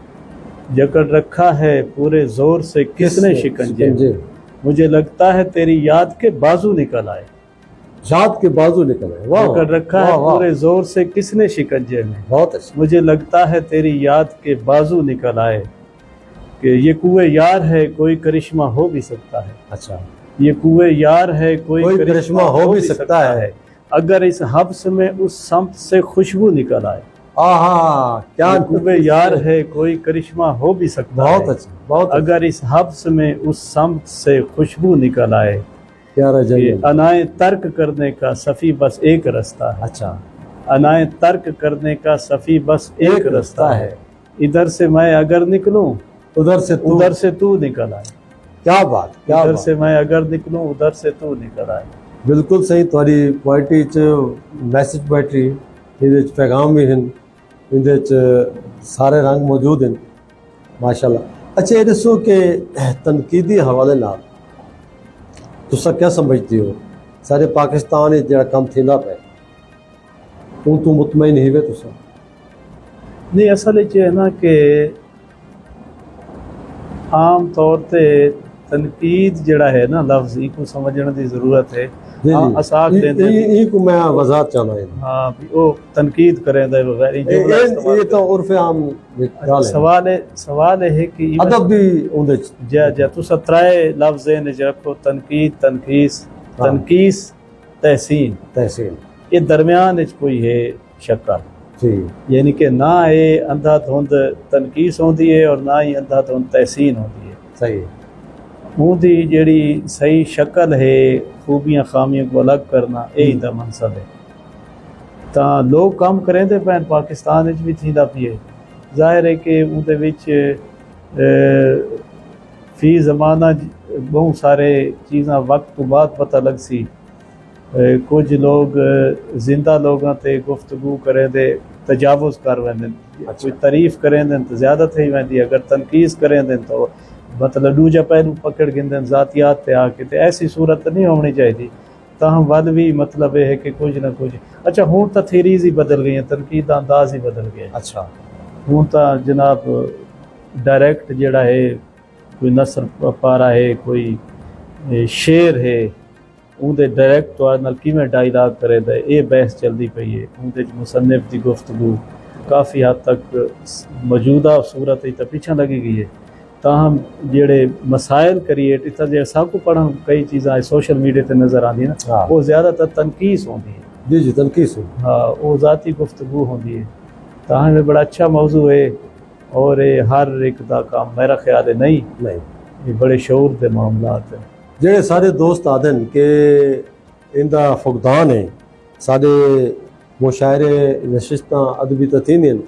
B: जकड़ रखा है पूरे जोर से किसने शिकंजे मुझे लगता है तेरी याद के बाजू निकल आए
A: याद के बाजू निकल आए वाह
B: जकड़ रखा है पूरे जोर से किसने शिकंजे में
A: बहुत अच्छा
B: मुझे लगता है तेरी याद के बाजू निकल आए कि ये कुए यार है कोई करिश्मा हो भी सकता है
A: अच्छा
B: ये कुए यार है कोई
A: करिश्मा हो भी सकता है
B: अगर इस हब्स में उस समत से खुशबू निकल आए
A: क्या
B: कुए यार है कोई करिश्मा हो भी सकता है
A: बहुत अच्छा बहुत
B: अगर इस हब्स में उस समत से खुशबू निकल आए
A: क्या
B: अनाए तर्क करने का सफ़ी बस एक रास्ता है
A: अच्छा
B: अनाए तर्क करने का सफ़ी बस एक रास्ता है, इधर से मैं अगर निकलूं
A: उधर से
B: तू निकल आए।
A: क्या बात, क्या
B: इधर
A: बात।
B: से मैं अगर निकलूं उधर से तू निकल आए।
A: बिल्कुल सही। तुहारी पोइट्री च मैसेज पोइट्री, इहदे च पैगाम भी हैं, इहदे च सारे रंग मौजूद हैं माशाल्लाह। अच्छा, ये दसो कि तनकीदी हवाले नाल तुसा क्या समझते हो सारे पाकिस्तान विच जिहड़ा कम थींदा पिया हूँ तू मुतमईन ही वे तुसा?
B: नहीं, असल च है ना कि आम तौर पे तनकीद जड़ा है ना लफ्ज़ इको समझने की ज़रूरत है।
A: जी
B: हाँ, असाक देंदे
A: जी, को मैं वजाहत चाहना है।
B: हाँ भी वो तनकीद करें दे बगैर
A: ये तो उर्फ आम गाल है।
B: सवाल है कि
A: अदब भी उहदे च
B: जा जा तुसा त्राए लफ्ज़ ने रखो, तनकीद, तनकीस, तनकीस, तहसीन,
A: तहसीन,
B: ये दरमियान विच कोई है शक्ल
A: जी,
B: यानी कि ना ये अंधाधुंध तनकीस होंदी है और ना ही अंधाधुंध तहसीन होंदी है।
A: सही।
B: उनकी जेड़ी सही शक्ल है, खूबियां खामियों को अलग करना, यही दा मनसब है। तो लोग काम करेंदे पैन पाकिस्तान भी थींदा पिए। जाहिर है कि उहदे विच फी ज़माना बहुत सारे चीज़ां वक्त तो बाद पता लग सी। कुछ लोग जिंदा लोगों ते गुफ्तगू करें दे तजावुज़ कर वेंदे, कोई तारीफ़ करें दें तो ज़्यादा थी वेंदी, अगर तनकीस करें दें तो मतलब दूजा पहलू पकड़ गिंदन ज़ातियात पे आके। तो ऐसी सूरत नहीं होनी चाहिए। ताहम वल भी मतलब यह है कि कुछ ना कुछ अच्छा हूँ तो थेरीज ही बदल गई हैं, तनकीद का अंदाज ही बदल गया।
A: अच्छा,
B: हूँ तो जनाब डायरैक्ट जड़ा है, कोई नसर पारा है, कोई शेर है, उनके डायरैक्ट तौर नाल किवें डायलॉग करे दे, ये बहस चलती पई है। उनके मुसन्निफ की गुफ्तगू काफ़ी हद तक मौजूदा सूरत तो पीछा लगी गई है। ताहम जेड़े मसाइल क्रिएट इतना जो सबको पढ़न कई चीज़ां सोशल मीडिया पर नज़र आती है ना, वो ज़्यादातर तनकीस होती है।
A: जी जी, तनकीस।
B: हाँ, वो ज़ाती गुफ्तगू होती है। ताहम ये बड़ा अच्छा मौजू है और ये हर एक दा काम मेरा ख्याल है नहीं, ये बड़े शौर के मामलात है।
A: जेड़े सारे दोस्त आदन के इंदा फुकदान है, सारे मुशायरे नशिस्तां अदबी तथीन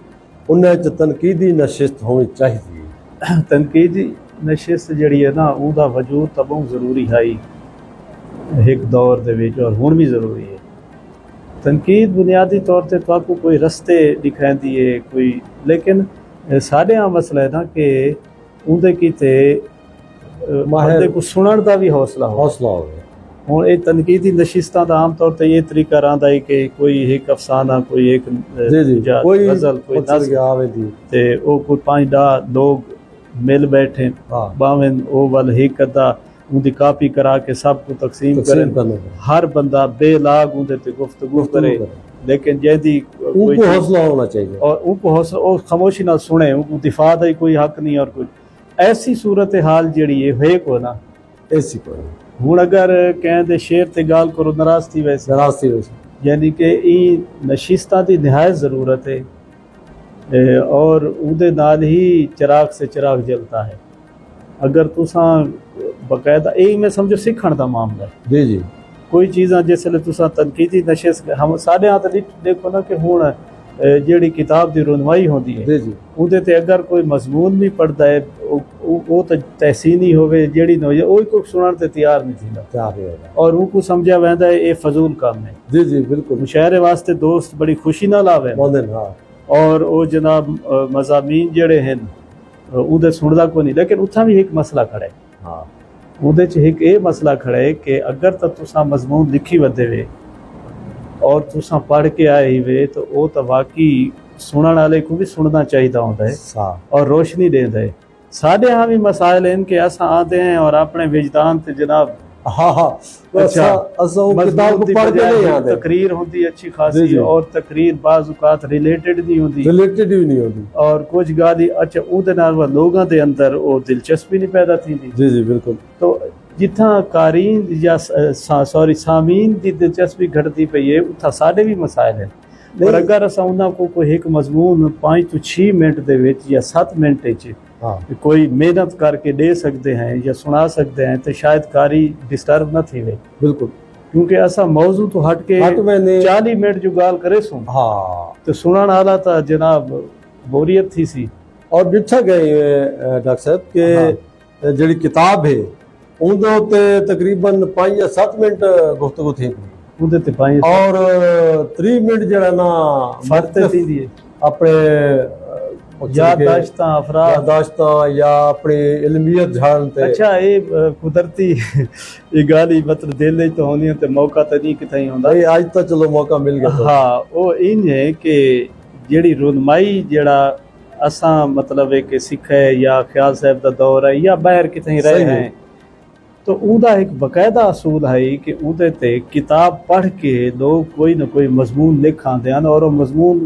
A: उन्हें च तनकीदी नशिस्त होनी चाहिए।
B: तनकीदी नशिस्त जड़ी है ना, उनका वजूद तो बहुत ज़रूरी है एक दौर दे विच और हुण भी ज़रूरी है। तनकीद बुनियादी तौर पर तो आपको कोई रस्ते दिखाती है कोई, लेकिन साढ़े यहाँ मसला है ना कि उनके किते बंदे को सुनने का भी हौसला हो गया। हुण ये तनकीदी नशिस्तां दा आम तौर पर ये तरीका रहा है कि कोई एक अफसाना, कोई एक गज़ल, कोई नज़्म ते वो कोई 5-10 लोग मिल बैठे बावें वो वाल एक अद्धा उनकी कापी करा के सब को तकसीम करें, हर बंदा बेलाग उनके ते गुफ्तगू करे, लेकिन जैदी
A: उनको हौसला होना चाहिए
B: और उनको हौसला और खामोशी ना सुने, उनको दिफा का कोई हक नहीं और कुछ ऐसी सूरत हाल जड़ी है को ना
A: ऐसी कोई
B: हुण अगर कहें शेर ते गाल करो नाराज थी वैसे यानी कि ई नशिस्तां की निहायत ज़रूरत है और उहदे नाल ही चिराग से चिराग जलता है। अगर तुसा बकायदा यही मैं समझो सीखण का मामला है।
A: जी जी,
B: कोई चीज़ां जिसले तुसा तनकीदी नशिस्त हम साढ़े यहाँ तो देखो ना कि हुण जेड़ी किताब की रुनवाई होती है उहदे ते अगर कोई मजमून भी पढ़ता है वो तो तहसीनी होवे जेड़ी न हो कोई सुनने ते तैयार नहीं थींदा और उनको समझा वेंदा है ये फजूल काम है।
A: जी जी बिल्कुल,
B: मुशायरे वास्ते दोस्त बड़ी खुशी ना लावे और वो जनाब मज़ामीन जेड़े हैं उहदे सुनदा को नहीं, लेकिन उत्थां भी एक मसला खड़ा है। हाँ, उहदे च एक ये मसला खड़ा है कि अगर तो तुसा मजमून लिखी वदे वे और तुसा पढ़ के आए वे तो वो तो वाकई सुनने वाले को भी सुनना चाहिए होता है और रोशनी देता है। साढ़े यहाँ भी मसाइल हैं कि अस आते हैं और अपने विजदान से जनाब तकरीर होती अच्छी खासी और तकरीर बाज़ औक़ात रिलेटेड नहीं होती और कुछ गाली अच्छा उहदे नाल लोगों के अंदर वो दिलचस्पी नहीं पैदा थी।
A: जी जी बिल्कुल, तो
B: जिथा कारीन या सॉरी सामीन की दिलचस्पी घटती पई है उथा साढ़े भी मसाइल हैं। और अगर अस उन्होंने को कोई एक मजमून 5 तो 6 मिनट दे विच या 7 मिनट कोई मेहनत करके दे सकते हैं या सुना सकते हैं तो शायद कारी डिस्टर्ब न थी वे।
A: बिल्कुल,
B: क्योंकि असा मौजू तो हट के
A: हट वेंदे
B: 40 मिनट जो गाल करे सो
A: हाँ
B: तो सुनण आला था जनाब बोरियत थी सी।
A: और ॾिठा गए डॉक्टर साहब कि ਜਿਹੜੀ किताब है ਉਹਦੇ ਉੱਤੇ ਤਕਰੀਬਨ 5 ਜਾਂ 7 ਮਿੰਟ ਗੁਫ਼ਤਗੂ ਥी
B: ਉਹਦੇ ਤੇ ਪਾਈ
A: और 30 ਮਿੰਟ ਜਿਹੜਾ ਨਾ
B: ਫਰਕ ਤੇ ਥੀਂਦੀ ਹੈ
A: ਆਪਣੇ
B: याददाश्तां अफराद
A: याददाश्तां या अपनी इल्मियत झाड़न ते
B: अच्छा ये कुदरती ये गाल ही मतलब दिल तो होनी ते मौका तो नहीं किथे होंदा
A: भाई आज तो चलो मौका मिल गया
B: हाँ वो इन है कि जेड़ी रुनमाई जेड़ा असा मतलब है कि सिख है या ख्याल साहब दा दौर है या बाहर किथे रहे हैं तो उदा एक बकायदा असूल है कि उदे ते किताब पढ़ के लोग कोई ना कोई मजमून लिख आंदे हैं और वो मजमून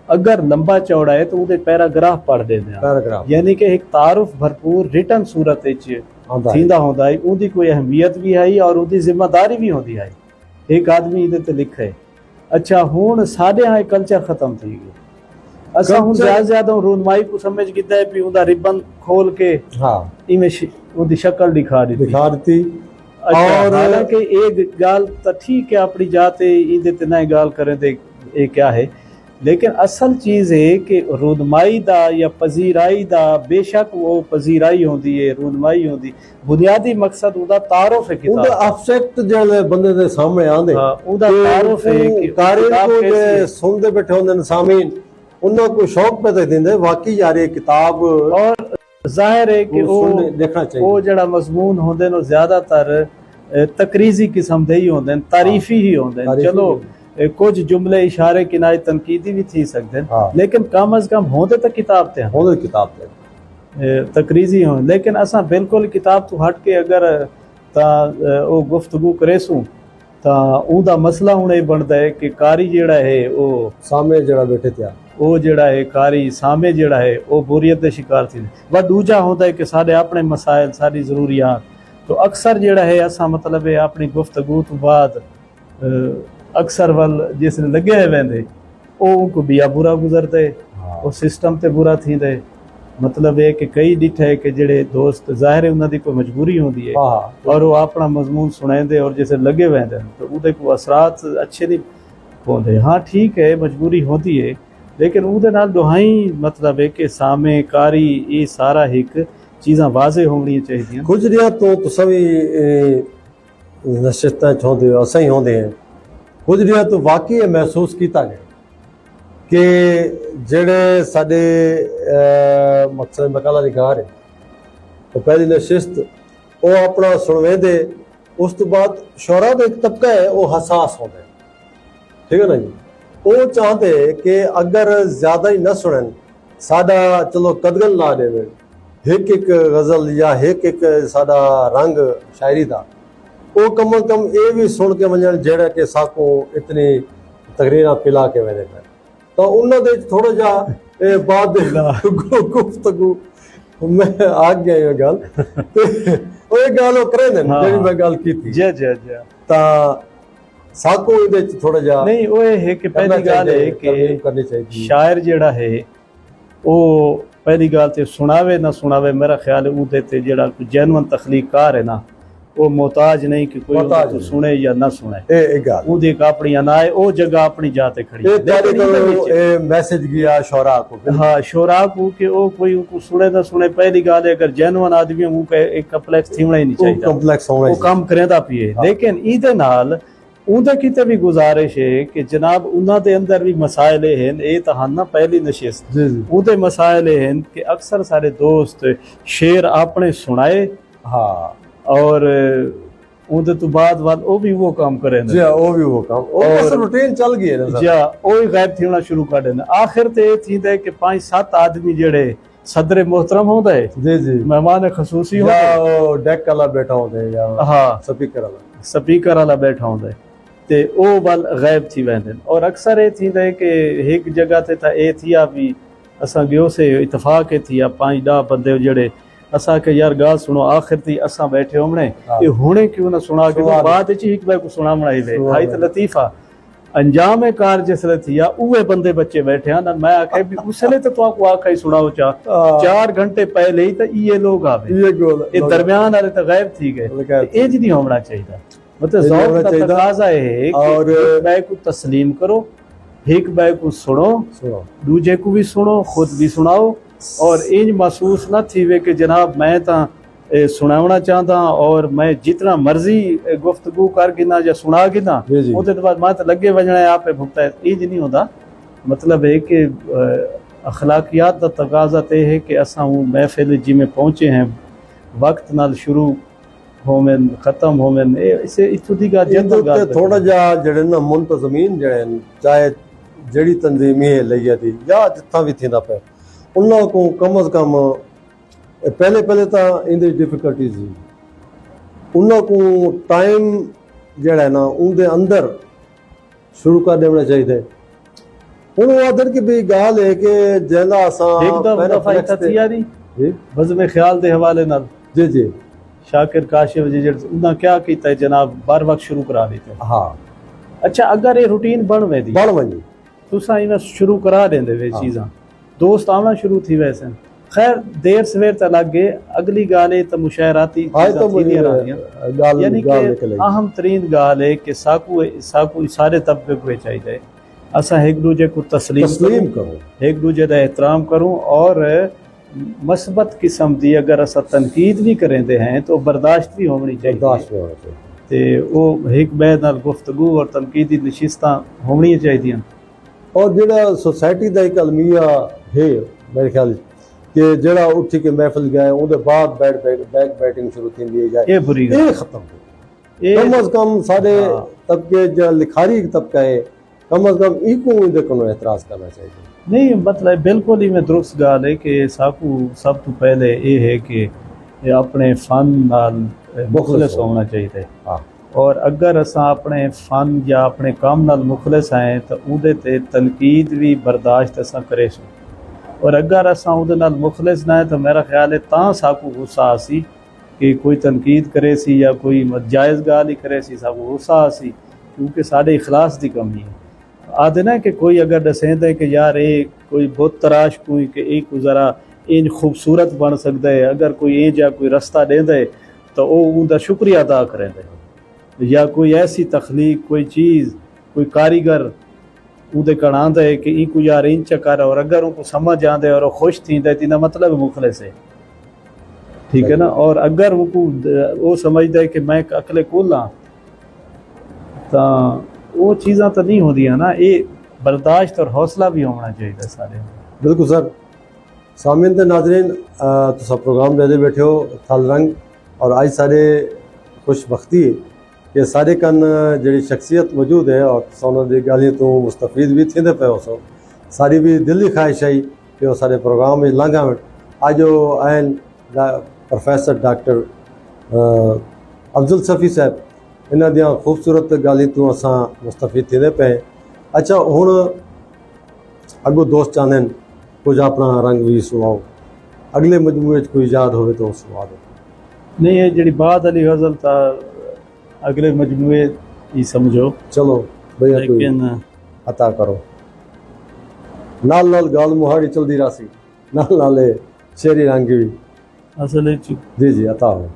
B: अगर लंबा चौड़ा है तो उदे पैराग्राफ पढ़ देते हैं
A: पैराग्राफ
B: यानी कि एक तारुफ भरपूर रिटर्न सूरत थींदा होंदा है उदी कोई अहमियत भी है और उदी जिम्मेदारी भी होंदी है एक आदमी इहदे ते लिखे अच्छा हुण साडे हां कल्चर खत्म थी गया असा हुण ज्यादा रूनमाई को समझ कीता है भी उदा रिबन खोल के
A: हाँ
B: इमें उदी शक्ल दिखा दी
A: और
B: हालांकि एक गाल तो ठीक है अपनी जाते इहदे ते ना गाल करें ते ये क्या है लेकिन असल चीज़ है कि रूनमाई दा या पजीराई दा बेशक वो पजीराई होंदी है रूनमाई होंदी बुनियादी मकसद उदा तारुफ है किताब
A: उदा ऑब्जेक्ट जेले बंदे दे सामने आंदे
B: हां उदा तारुफ है कि
A: कारी को जे सुनदे बैठे होंदे ने सामीन उन्ना को शौक पैदा दिंदे वाकई यार ये किताब
B: और जाहिर है कि वो
A: देखना चाहिए
B: वो जड़ा मजमून होंदे नो ज्यादातर तकरीजी किस्म दे ही होंदे तारीफी ही होंदे चलो कुछ जुमले इशारे किनारे तनकीदी भी थी सकते हैं लेकिन कम अज कम होंदे तो किताब ते
A: होंदे किताब ते
B: तकरीजी हो लेकिन असा बिल्कुल किताब तो हट के अगर ता वो गुफ्तगू करेसूं ता उदा मसला हुणे बनदा है कि कारी जेड़ा है वो
A: सामने जेड़ा बैठे थे
B: वो जेड़ा है कारी सामे जेड़ा है वो बोरियत दे शिकार थी व दूजा होंदा है कि साडे अपने मसाइल सारी जरूरियात तो अक्सर जेड़ा है असा मतलब है अपनी गुफ्तगू तो बाद अक्सर वल जिसने लगे वेंदे वो उनको बिया बुरा गुजरते वो सिस्टम ते बुरा थींदे मतलब है कि कई डिठे है कि जेड़े दोस्त जाहिर है उन्हां दी कोई मजबूरी होंदी है और वो अपना मजमून सुनाइंदे और जैसे लगे वेंदे तो उदे को असरात अच्छे नहीं पौंदे हाँ ठीक है मजबूरी होती है लेकिन उदे नाल दुहाई मतलब है कि सामे कारी ये सारा एक चीज़ां वाज़े होनी चाहिए
A: गुजरिया तो तुसां भी नशिस्तां च होंदे हो असां ही होंदे हैं गुजरिया तो वाकई महसूस किया गया कि जेड़े साडे मकसद मकाला निगार है तो पहली नशिस्त वो अपना सुनवेंदे उस तो बाद शोरा का एक तबका है वो हसास होता है ठीक है ना जी वो चाहते कि अगर ज़्यादा ही न सुनन साडा चलो कदगल ला दे एक गज़ल या एक साडा रंग शायरी का वो कम अज कम ये भी सुन के वजन जेड़ा कि साको इतनी तकरीर पिला के वजन तो उन्होंने थोड़ा जा बाद गुफ्तगू मैं आ गया ये गल वो एक गल वो करे ने जेडी मैं गल की थी
B: जी जी जी
A: ता साको इदे थोड़ा जा
B: नहीं वो है कि पहली गल है कि
A: करनी चाहिए
B: शायर जेड़ा है वो पहली गल ते सुनावे ना सुनावे मेरा ख्याल है उदे ते जेड़ा जेन्युइन तखलीकार है ना वो मोहताज नहीं कि कोई तो सुने या ना सुने उदी अपनी अनाए वो जगह अपनी जाते खड़ी
A: ए मैसेज गया शोरा को
B: हाँ शोरा को कि वो कोई उनको सुने ना सुने पहली गाल है अगर जेन्युइन आदमी उनको एक कम्प्लेक्स थीवना ही नहीं चाहिए
A: कम्प्लेक्स होना
B: वो काम करेंदा पिए लेकिन इदे नाल उनके किते भी गुजारिश है कि जनाब उन्हां दे अंदर भी मसाइल हैं ये तो हन ना पहली नशिस्त उदे मसाइल हैं कि अक्सर सारे दोस्त शेर आपने सुनाए
A: हाँ और
B: उनके तो बाद वो भी वो काम करे
A: जी वो भी वो काम और रूटीन चल गई है
B: जी वो ही गायब थीना शुरू कर देना आखिर ते ये थींदा है कि 5-7 आदमी जेड़े सदर मोहतरम होंदा है
A: जी जी
B: मेहमान खसूसी
A: होंदा या डेक वाला बैठा होंदा है या
B: हां
A: स्पीकर
B: वाला बैठा होंदा है ते ओ वल गायब थी वेंदे और अक्सर ये थींदा है कि एक जगह ते था ए थिया भी असा गयो से इत्तेफाक थी या 5-10 बंदे जेड़े असा के यार गाल सुनो आखिर थी असा बैठे हमने ये हुणे क्यों ना सुना के बाद विच एक बार को सुना बनाई वे हाई त लतीफा अंजाम कार जिसले थिया उहे बंदे बच्चे बैठे हैं मैं आखे भी उसले तो को आखा ही सुनाओ 4 घंटे पहले ही तो ये लोग आवे ये दरमियान वाले तो गायब थी गए ए जी नहीं होना चाहिए मतलब
A: ਇਹ
B: ज़ौक़
A: होना
B: का
A: चाहिए।
B: तकाज़ा है कि
A: और
B: एक बै को तस्लीम करो, एक बै को सुनो,
A: सुनो
B: दूजे को भी सुनो, खुद भी सुनाओ, और इंज महसूस ना थी वे कि जनाब मैं तो सुनावना चाहता और मैं जितना मर्जी गुफ्तगू करके ना या सुना के ना
A: जी, जी।
B: उसके बाद मैं तो लगे वजना है आप भुगता है, इंज नहीं होता। मतलब है कि अखलाकियात का तकाज़ा ते है कि असां वो महफिल जिमें पहुँचे हैं वक्त नाल शुरू होवन खत्म होवन इसे इत्थों दी गा
A: ਇਹਦੇ ਉੱਤੇ ਥੋੜਾ ਜਿਹਾ ਜਿਹੜੇ ਨਾ ਮੁੰਤਜ਼ਮੀਨ ਜਿਹੜੇ ਨੇ, ਚਾਹੇ ਜਿਹੜੀ ਤਨਜ਼ੀਮੀ ਹੈ ਲਈਆ ਦੀ ਜਾਂ ਜਿੱਥਾਂ ਵੀ ਥੀਂਦਾ ਪਿਆ, ਉਹਨਾਂ ਕੋ ਕਮ ਅਜ਼ ਕਮ ਪਹਿਲੇ ਤਾਂ ਇਹਦੇ ਡਿਫਿਕਲਟੀਜ਼ ਸੀ, ਉਹਨਾਂ ਕੋ ਟਾਈਮ ਜਿਹੜਾ ਨਾ ਉਹਦੇ ਅੰਦਰ ਸ਼ੁਰੂ ਕਰ ਦੇਣਾ ਚਾਹੀਦਾ ਹੈ। ਹੁਣ ਉਹ ਆਦਰ की भी गाल है कि जैला असां
B: एकदम दफा इत्तियारी
A: जी
B: बज़्म ख्याल दे हवाले नाल
A: जी जी
B: शाकिर काशिफ जी उन्हें क्या कीता है जनाब बार वक्त शुरू करा देते।
A: हाँ
B: अच्छा अगर ये रूटीन बन वे दी
A: बन वही
B: तुसा इवें शुरू करा देंदे वे चीज़ां दोस्त आना शुरू थी वैसे खैर देर सवेर तक लग गए। अगली गाल है तो मुशायराती
A: आज तो मुझे गाल
B: यानी
A: गाल
B: कि
A: निकल आई।
B: अहम तरीन गाल है कि साकू सारे तबके को चाहिए असा एक दूजे को तस्लीम
A: करो,
B: एक दूजे का एहतराम करूँ और मस्बत किस्म की अगर असा तनकीद भी करेंदे हैं तो बर्दाश्त भी होनी चाहिए
A: बर्दाश्त भी होना चाहिए।
B: ते वो एक बै नाल गुफ्तगू और तनकीदी नशिस्तां होनी चाहिए।
A: और ਜਿਹੜਾ सोसाइटी ਦਾ ਇੱਕ ਅਲਮੀਆ ਹੈ ਮੇਰੇ ਖਿਆਲ ਕਿ ਜਿਹੜਾ ਉੱਠ ਕੇ महफिल गए ਉਹਦੇ ਬਾਅਦ बैक बैटिंग शुरू थींदी है
B: ये बुरी गल
A: ਇਹ खत्म हो कम अज कम सारे तबके जो लिखारी तबका है कम अज कम इको इहदे कोलों एतराज़ करना चाहिए।
B: नहीं मतलब बिल्कुल ही मैं दुरुस्त गाल है कि साकू सब तो पहले ये है कि अपने फन नाल मुखलिस होना चाहिए।
A: हाँ
B: और अगर असा अपने फन या अपने काम नाल मुखलिस हैं तो उहदे ते तनकीद भी बर्दाश्त असा करे सो और अगर असा उहदे नाल मुखलिस ना है तो मेरा ख्याल है तां साकू गुस्सा आसी कि कोई तनकीद करे सी या कोई जायज़ गाल ही करे सी साकू गुस्सा आसी क्योंकि साढ़े इखलास की कमी है। आदे ना कि कोई अगर दसेंदा है कि यार ये कोई बुत तराश कोई कि ये कोई ज़रा इंज खूबसूरत बन सकता है अगर कोई इंज या कोई रस्ता देंदा है तो वो उनका शुक्रिया अदा करेंदे या कोई ऐसी तख्लीक कोई चीज़ कोई कारीगर उहदे कण आंदा है कि ई को यार इंज कर और अगर उनको समझ आंदे और खुश थींदा तो मतलब मुखलिस है ठीक है ना। और अगर उनको वो समझदा है कि मैं अकले कुल हाँ तो वो चीज़ां तो नहीं होंदियां ना। ये बर्दाश्त और हौसला भी होना चाहिए सारे।
A: बिल्कुल सर सामिन ते नाज़रीन तुसा प्रोग्राम दे बैठे हो थल रंग और आज सारे खुश बख्ती कि सारे कन जी शख्सियत मौजूद है और उन्होंने गालियों तो मुस्तफीद भी थींदे पे हो सारी भी दिली ख्वाहिश आई कि वो सारे प्रोग्राम में लांघा आज जो आन प्रोफेसर डॉक्टर अफजल सफ़ी साहब इन्हां दियां खूबसूरत गालियों तो असां मुस्तफीद थींदे पे। अच्छा हुण अगो दोस्त चाहते हैं कुछ अपना रंग भी सुनाओ अगले मजमूए कोई याद हो तो सुना दो।
B: नहीं ये जी बाद अली गज़ल था अगले मजमूए ही समझो
A: चलो भैया कोई
B: लेकिन
A: अता करो नाल नाल गाल मुहाड़ी चलती रासी नाल नाल शेरी रंग भी
B: असल
A: जी जी अता हो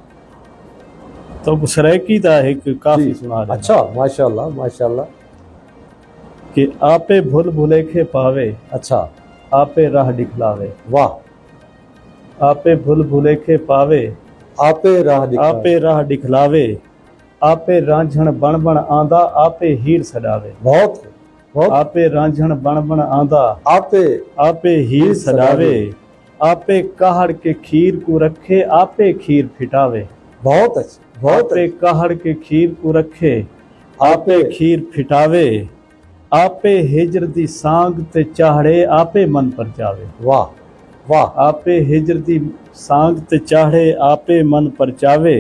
B: तो सरायकी था एक काफ़ी
A: जी।
B: सुना रहा
A: अच्छा माशाल्लाह माशाल्लाह
B: कि आपे भूल भुलेखे पावे
A: अच्छा
B: आपे राह दिखलावे
A: वाह
B: आपे भूल भुलेखे पावे
A: आपे राह दिखा
B: आपे राह दिखलावे आपे रांझण बण बण आंदा आपे हीर सडावे
A: बहुत बहुत
B: आपे रांझण बण बण आंदा
A: आपे
B: आपे हीर सडावे आपे काहड़ के खीर को रखे आपे खीर फिटावे
A: बहुत अच्छा बहुत
B: आपे काहड़ के खीर को रखे आपे खीर फिटावे आपे हिजर दी सांग ते चाहड़े आपे मन पर जावे
A: वाह वाह
B: आपे हिजर दी सांग ते चाहड़े आपे मन पर चावे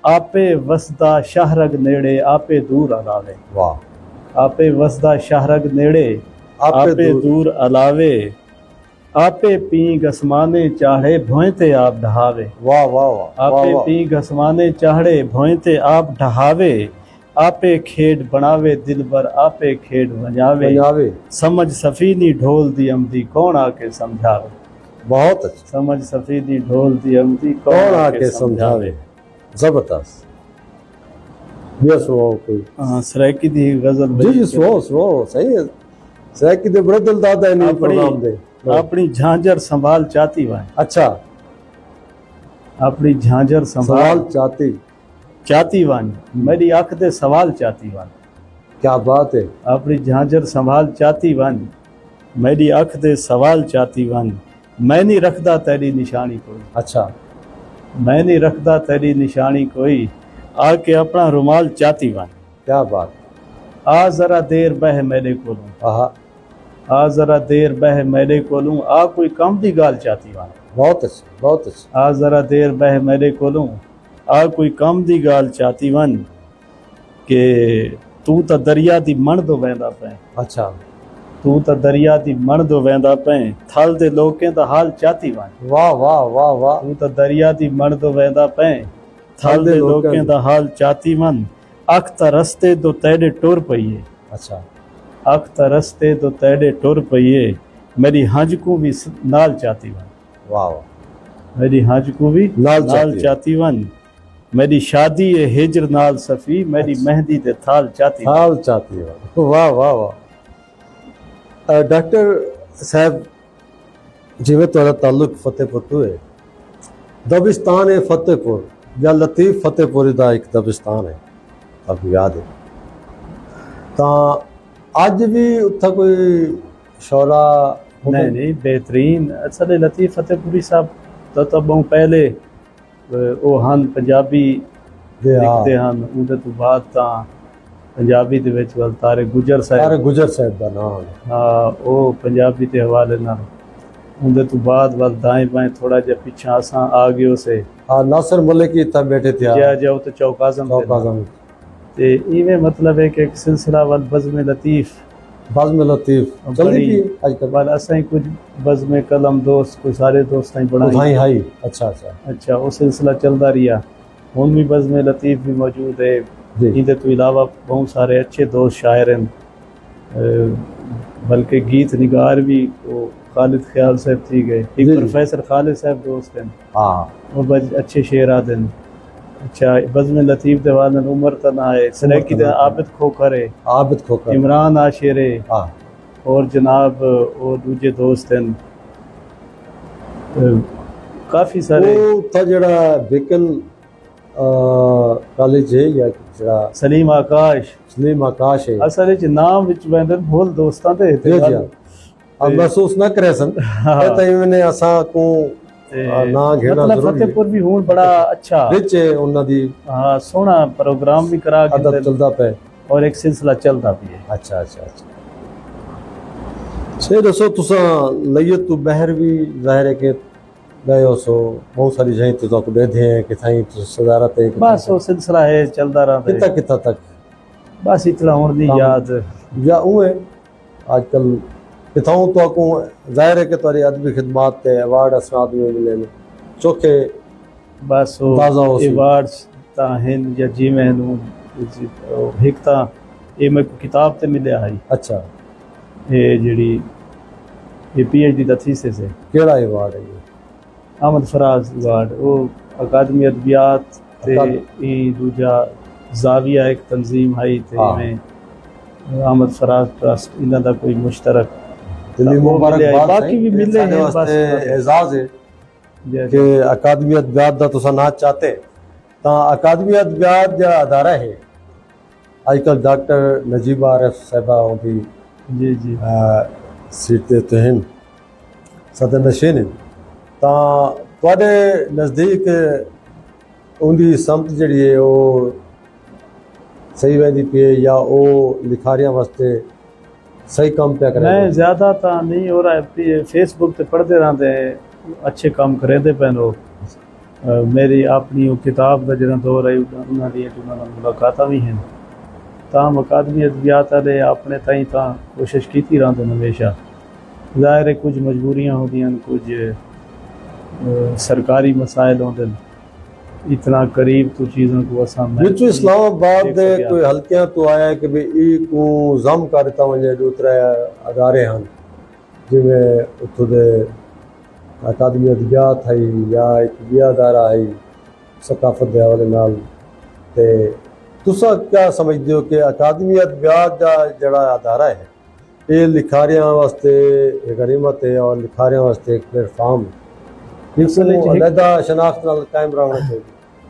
B: आपे वसदा शाहरग नेड़े आपे दूर अलावे
A: वाह
B: आपे वसदा शाहरग नेड़े आपे दूर अलावे आपे पी गसमाने चाहड़े भोए ते आप ढहावे
A: वाह वाह वाह
B: आपे पी गसमाने चाहड़े भोए ते आप ढहावे आपे खेड बनावे दिल भर आपे खेड बजावे
A: पंजाबी
B: समझ सफीनी ढोल दी अमदी कौन आके समझावे
A: बहुत अच्छा
B: समझ सफीनी ढोल दी अमदी
A: कौन आके समझावे जबरदस्त ये सुनो कोई
B: हाँ सराइकी दी गजल
A: जी जी सुनो सही है सराइकी दे बड़े दिलदार है नहीं प्रोग्राम दे
B: अपनी झांझर संभाल चाहती वाए
A: अच्छा
B: अपनी झांझर
A: सवाल
B: संभाल
A: चाहती
B: चाहती वान मेरी अख दे सवाल चाहती वान
A: क्या बात है
B: अपनी झांझर संभाल चाहती वन मेरी अख दे सवाल चाहती वन मैं नहीं रखदा तेरी निशानी कोई
A: अच्छा
B: मैं नहीं रखदा तेरी निशानी कोई आके अपना रुमाल चाहती वन
A: क्या बात
B: आ जरा देर बह मेरे कोलूं
A: आहा
B: आ जरा देर बह मेरे कोलूं आ कोई कम दी गाल चाहती वन
A: बहुत अच्छा बहुत अच्छा
B: आ जरा देर बह मेरे कोलूं आ कोई कम दी गाल चाहती वन के तू तो दरिया दी मण दो वेंदा पे
A: अच्छा
B: तू तो दरिया दी मण दो वेंदा पे थल दे लोकें दा हाल चाहती वन
A: वाह वाह वाह वाह
B: तू तो दरिया दी मण दो वेंदा पे थल दे लोकें दा हाल चाहती वन अख ता रस्ते दो तेरे टुर पईए
A: अच्छा
B: अख ता रस्ते दो तेरे टुर पईए मेरी हंज को भी नाल चाहती वन
A: वाह वाह
B: मेरी हंज को भी
A: नाल चाहती
B: चाहती वन मेरी शादी है हिजर नाल सफी मेरी मेहंदी दे थाल चाहती वन।
A: हाल चाहती है वाह वाह वाह डॉक्टर साहब जिਵੇਂ ਤੁਹਾਡਾ ਤਾਲੁਕ ਫਤਿਹਪੁਰ ਤੋਂ ਹੈ ਦਬਿਸਤਾਨ ਹੈ ਫਤਿਹਪੁਰ ਜਾਂ ਲਤੀਫ ਫਤਿਹਪੁਰੀ ਦਾ ਇੱਕ ਦਬਿਸਤਾਨ ਹੈ ਤੁਹਾਨੂੰ ਯਾਦ ਹੈ ਤਾਂ ਅੱਜ ਵੀ ਉੱਥੇ ਕੋਈ ਸ਼ੌਰਾ
B: नहीं नहीं बेहतरीन असल लतीफ फतेहपुरी साहब तो बहुत पहले वो ਹਨ ਪੰਜਾਬੀ
A: ਦੇ
B: ਲਿਖਦੇ ਹਨ ਉਹਦੇ ਤੋਂ ਬਾਅਦ ਤਾਂ ਪੰਜਾਬੀ ਦੇ ਵਿੱਚ ਵੱਲ ਤਾਰੇ ਗੁਜਰ
A: ਸਾਰੇ
B: ਸਾਹਿਬ
A: ਗੁਜਰ ਸਾਹਿਬ ਦਾ ਨਾਮ
B: ਹਾਂ ਉਹ ਪੰਜਾਬੀ ਦੇ ਹਵਾਲੇ ਨਾਲ ਉਹਦੇ ਤੋਂ ਬਾਅਦ ਵੱਲ ਦਾएं बाएं ਥੋੜਾ ਜਿਹਾ ਪਿੱਛਾ ਅਸਾਂ ਆ ਗਏ ਉਸੇ
A: ਹਾਂ ਨਾਸਰ ਮਲਿਕ ਇੱਥੇ ਬੈਠੇ ਥੇ
B: ਜਿਆ ਜਾਓ ਤੇ ਚੌਕ ਆਜ਼ਮ ਦੇ ਨਾਲ।
A: ਚੌਕਾਜ਼ਮ
B: ਤੇ ਇਵੇਂ ਮਤਲਬ ਹੈ ਕਿ ਇੱਕ ਸਿਲਸਿਲਾ ਵੱਲ ਬਜ਼ਮ ਲਤੀਫ
A: ਬਾਜ਼ਮ ਲਤੀਫ ਜਲਦੀ ਕੀ ਅੱਜ ਕੱਲ
B: ਵੱਲ ਅਸਾਂ ਹੀ ਕੁਝ ਬਜ਼ਮ ਕਲਮ ਦੋਸਤ ਕੋਈ ਸਾਰੇ ਦੋਸਤਾਂ ਹੀ ਬਣਾਈ
A: ਉਠਾਈ ਹਾਈ ਅੱਛਾ ਅੱਛਾ
B: अच्छा वो सिलसिला चलता रहा हुन भी बज़्म लतीफ़ भी मौजूद है
A: जी
B: इनके तो अलावा बहुत सारे अच्छे दोस्त शायर हैं बल्कि गीत निगार भी वो खालिद ख्याल साहब थी गए
A: जी,
B: एक
A: जी।
B: प्रोफेसर खालिद साहब दोस्त हैं
A: हाँ
B: वो अच्छे शेर आते हैं अच्छा बज़्म लतीफ़ दे वाले उमर तना है सलेकी दे आबिद खोखर है
A: आबिद खोकर
B: इमरान आशिर है
A: हाँ
B: और जनाब और दूजे दोस्त हैं काफ़ी सारे
A: ਉਹ ਤਾਂ ਜਿਹੜਾ ਬੇਕਨ ਕਾਲਜ ਹੈ ਜਾਂ ਜਿਹੜਾ
B: सलीम आकाश
A: ਸਲੀਮ ਆਕਾਸ਼ ਹੈ
B: ਅਸਲ ਵਿੱਚ ਨਾਮ ਵਿੱਚ ਵੈਂਦਰ ਭੁੱਲ ਦੋਸਤਾਂ ਦੇ
A: ਜੀ ਜੀ ਆ ਮਹਿਸੂਸ ਨਾ ਕਰੇ ਸਨ ਇਹ ਤਾਂ ਇਹਨੇ ਅਸਾਂ ਕੋ ਨਾ ਘੇਣਾ
B: ਮਤਲਬ
A: ਜ਼ਰੂਰੀ
B: ਫਤਿਹਪੁਰ ਵੀ ਹੁਣ ਬੜਾ ਅੱਛਾ
A: ਵਿੱਚ ਉਹਨਾਂ ਦੀ
B: ਹਾਂ ਸੋਹਣਾ ਪ੍ਰੋਗਰਾਮ ਵੀ ਕਰਾ ਕੇ
A: ਅਦਬ ਚੱਲਦਾ ਪਿਆ
B: ਔਰ ਇੱਕ ਸਿਲਸਿਲਾ ਚੱਲਦਾ ਵੀ ਹੈ
A: ਅੱਛਾ ਅੱਛਾ ਅੱਛਾ ਸੇ ਦੱਸੋ ਤੁਸੀਂ ਲਈਅਤ ਤੋਂ ਬਾਹਰ ਵੀ ਜ਼ਾਹਿਰ ਹੈ ਕਿ गए हो सो बहुत सारी जगह तो आपको बैठे हैं कि थाई तो सदारत है
B: ਬਸ ਉਹ ਸਿਲਸਿਲਾ ਹੈ ਚੱਲਦਾ ਰਹਿੰਦਾ
A: कितना
B: ਹੈ
A: कितना तक
B: ਬਸ ਇਤਲਾ ਹੁਣ ਦੀ
A: ਕੰਮ।
B: ਯਾਦ
A: या वो है आजकल किताओं तो आपको जाहिर है कि तुम्हारी अदबी खिदमात ते अवार्ड असनाद में मिले ने चौके
B: ਬਸ
A: ਅੰਦਾਜ਼ਾ ਹੋ
B: ਉਹ
A: ਸੀ।
B: ਅਵਾਰਡਸ ਤਾਂ ਹਨ ਜਾਂ ਜਿਵੇਂ ਨੂੰ ਇੱਕ ਤਾਂ ਇਹ ਮੈਨੂੰ ਕਿਤਾਬ ਤੇ ਮਿਲਿਆ ਹੈ
A: अच्छा
B: ਇਹ ਜਿਹੜੀ ਇਹ PhD ਦਾ ਥੀਸਿਸ ਹੈ
A: केड़ा अवार्ड है ये
B: अहमद फराज अवार्ड वो अकादमी अदबियात ते ਇਹ ਦੂਜਾ ਜ਼ਾਵੀਆ ਇੱਕ ਤਨਜ਼ੀਮ ਹੈ ਤੇ
A: ਹਾਂ।
B: ਮੈਂ अहमद फराज ट्रस्ट ਇਹਨਾਂ ਦਾ ਕੋਈ ਮੁਸ਼ਤਰਕ
A: दिल्ली
B: वो
A: मुबारक
B: मिले,
A: बात
B: बाकी भी मिले हैं, बस।
A: एजाज है कि अकादमी अदबियात दा तुसा ना चाहते ता अकादमी अदबियात जा अदारा है आजकल डॉक्टर नजीब आरिफ साहबा उनकी
B: जी जी
A: सीट ते हैं सदर नशीन ਤਾਂ ਤੁਹਾਡੇ ਨਜ਼ਦੀਕ ਉਹਦੀ ਸਮਤ ਜਿਹੜੀ ਹੈ ਉਹ ਸਹੀ ਵੈਦੀ ਪਈ ਹੈ ਜਾਂ ਉਹ ਲਿਖਾਰੀਆਂ ਵਾਸਤੇ ਸਹੀ ਕੰਮ ਪਿਆ ਕਰੇ
B: मैं ज़्यादा तो नहीं हो रहा है फेसबुक पे पढ़ते रहते हैं अच्छे काम करेंदे पैन मेरी अपनी वो किताब का जो दौर है उन्होंने मुलाकात भी हैं ताम अकादमी अदबियात वाले अपने ताई तो कोशिश की रहते हैं हमेशा ज़ाहिर है कुछ मजबूरियाँ होती हैं कुछ सरकारी मसाइल होते हैं इतना करीब तो चीज़ों को आसान
A: ਵਿੱਚੋਂ ਇਸਲਾਮਾਬਾਦ ਦੇ ਕੋਈ ਹਲਕਿਆਂ ਤੋਂ ਆਇਆ ਹੈ ਕਿ ਵੀ ਇਹ ਕੋ ਜ਼ਮ ਕਰ ਦਿੱਤਾ ਵਜੇ ਦੂਸਰੇ ਅਦਾਰੇ ਹਨ ਜਿਵੇਂ ਉੱਥੋਂ ਦੇ ਅਕਾਦਮੀ ਅਦਬਿਆਤ ਹੈ ਜਾਂ ਇੱਕ ਵੀ ਅਦਾਰਾ ਹੈ ਸਕਾਫਤ ਦੇ ਹਵਾਲੇ ਨਾਲ ਤੇ तुसा क्या समझते हो कि अकादमी अदबियात का जड़ा अदारा है ये लिखारियां वास्ते एक गरीमत है और लिखारियां वास्ते एक प्लेटफॉर्म
B: असल च
A: अलहदा शनाख्त नाल कायम रहना चाहिए।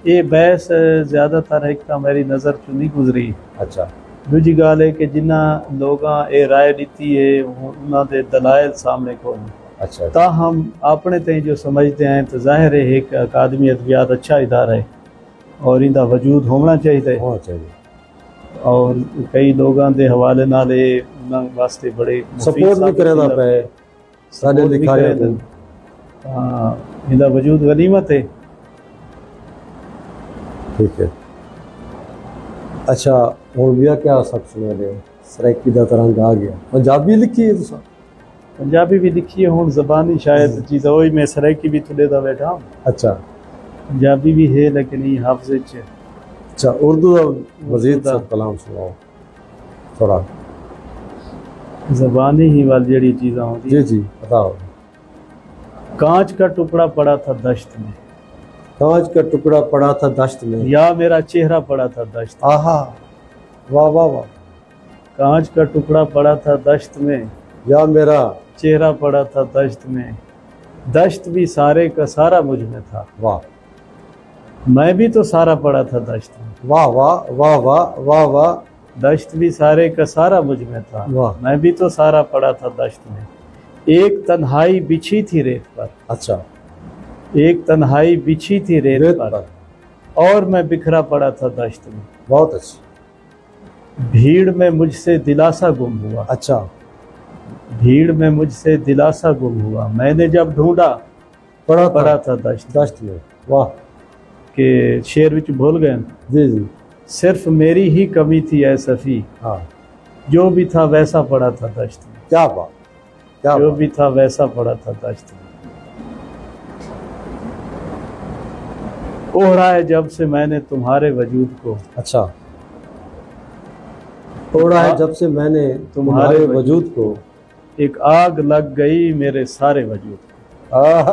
B: ये बहस ज़्यादातर एक तो मेरी नज़र चो नहीं गुजरी।
A: अच्छा
B: दूजी गाल है कि जिन्हें लोगों ये राय दी है उन्होंने दलाइल सामने को
A: अच्छा
B: ताहम अपने तय जो समझते हैं तो जाहिर है एक अकादमी अदबियात अच्छा इदारा है और इनका वजूद होना चाहिए
A: होना चाहिए
B: और कई लोगों के हवाले नाल वास्ते बड़े
A: सपोर्ट भी करेंदा पे सारे लिखारियां को।
B: हाँ इनका वजूद गनीमत है।
A: ठीक है अच्छा हुण भी क्या सब सुना रहे हो सराइकी दा तरंग आ गया पंजाबी लिखी है तुसा
B: पंजाबी भी लिखी है हुण ज़बानी शायद चीज़ वही मैं सराइकी भी थोड़े दा बैठा हूँ
A: अच्छा
B: पंजाबी भी है लेकिन ये हाफज़े च
A: अच्छा उर्दू का मजीद सब कलाम सुनाओ थोड़ा
B: ज़बानी ही वाली जड़ी चीज़ें होती
A: जी जी बताओ।
B: कांच का टुकड़ा पड़ा था दश्त में
A: कांच का टुकड़ा पड़ा था दश्त में
B: या मेरा चेहरा पड़ा था दश्त में।
A: आहा वाह वाह वाह
B: कांच का टुकड़ा पड़ा था दश्त में
A: या मेरा
B: चेहरा पड़ा था दश्त में दश्त भी सारे का सारा मुझ में था
A: वाह
B: मैं भी तो सारा पड़ा था दश्त में
A: वाह वाह वाह वाह वाह वाह
B: दश्त भी सारे का सारा मुझ में था
A: वाह
B: मैं भी तो सारा पड़ा था दश्त में एक तन्हाई बिछी थी रेत पर
A: अच्छा
B: एक तन्हाई बिछी थी रेत
A: रेत
B: पर
A: पर
B: और मैं बिखरा पड़ा था दश्त में
A: बहुत अच्छा
B: भीड़ में मुझसे दिलासा गुम हुआ
A: अच्छा
B: भीड़ में मुझसे दिलासा गुम हुआ मैंने जब ढूंढा पड़ा था दश्त
A: दश्त में वाह
B: के शेर विच भूल गए
A: जी जी
B: सिर्फ मेरी ही कमी थी ऐ सफ़ी
A: हाँ
B: जो भी था वैसा पड़ा था दश्त में
A: क्या बात क्या
B: जो
A: बात
B: भी था वैसा पड़ा था दश्त में ओढ़ा है जब से मैंने तुम्हारे वजूद को
A: अच्छा थोड़ा है जब से मैंने तुम्हारे वजूद को
B: एक आग लग गई मेरे सारे वजूद को
A: आह,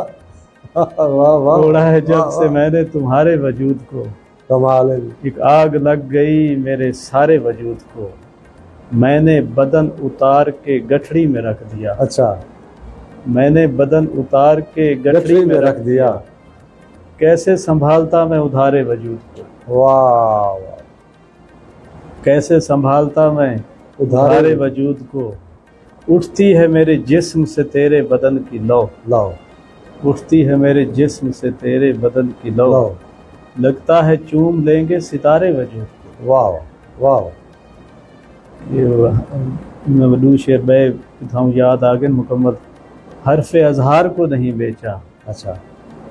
A: वाह वाह
B: ओढ़ा है जब
A: वाह,
B: से
A: वाह।
B: मैंने तुम्हारे वजूद को
A: कमाल है
B: एक आग लग गई मेरे सारे वजूद को मैंने बदन उतार के गठड़ी में रख दिया
A: अच्छा
B: मैंने बदन उतार के गठड़ी में रख दिया कैसे संभालता मैं उधारे वजूद को
A: वाह वाह
B: कैसे संभालता मैं उधारे वजूद को उठती है मेरे जिस्म से तेरे बदन की लौ
A: लाओ
B: उठती है मेरे जिस्म से तेरे बदन की लौ
A: लाओ
B: लगता है चूम लेंगे सितारे वजूद को
A: वाह वाह
B: ये मबलू शेर मैं था याद आ गए मुकम्मल हरफ अजहार को नहीं बेचा
A: अच्छा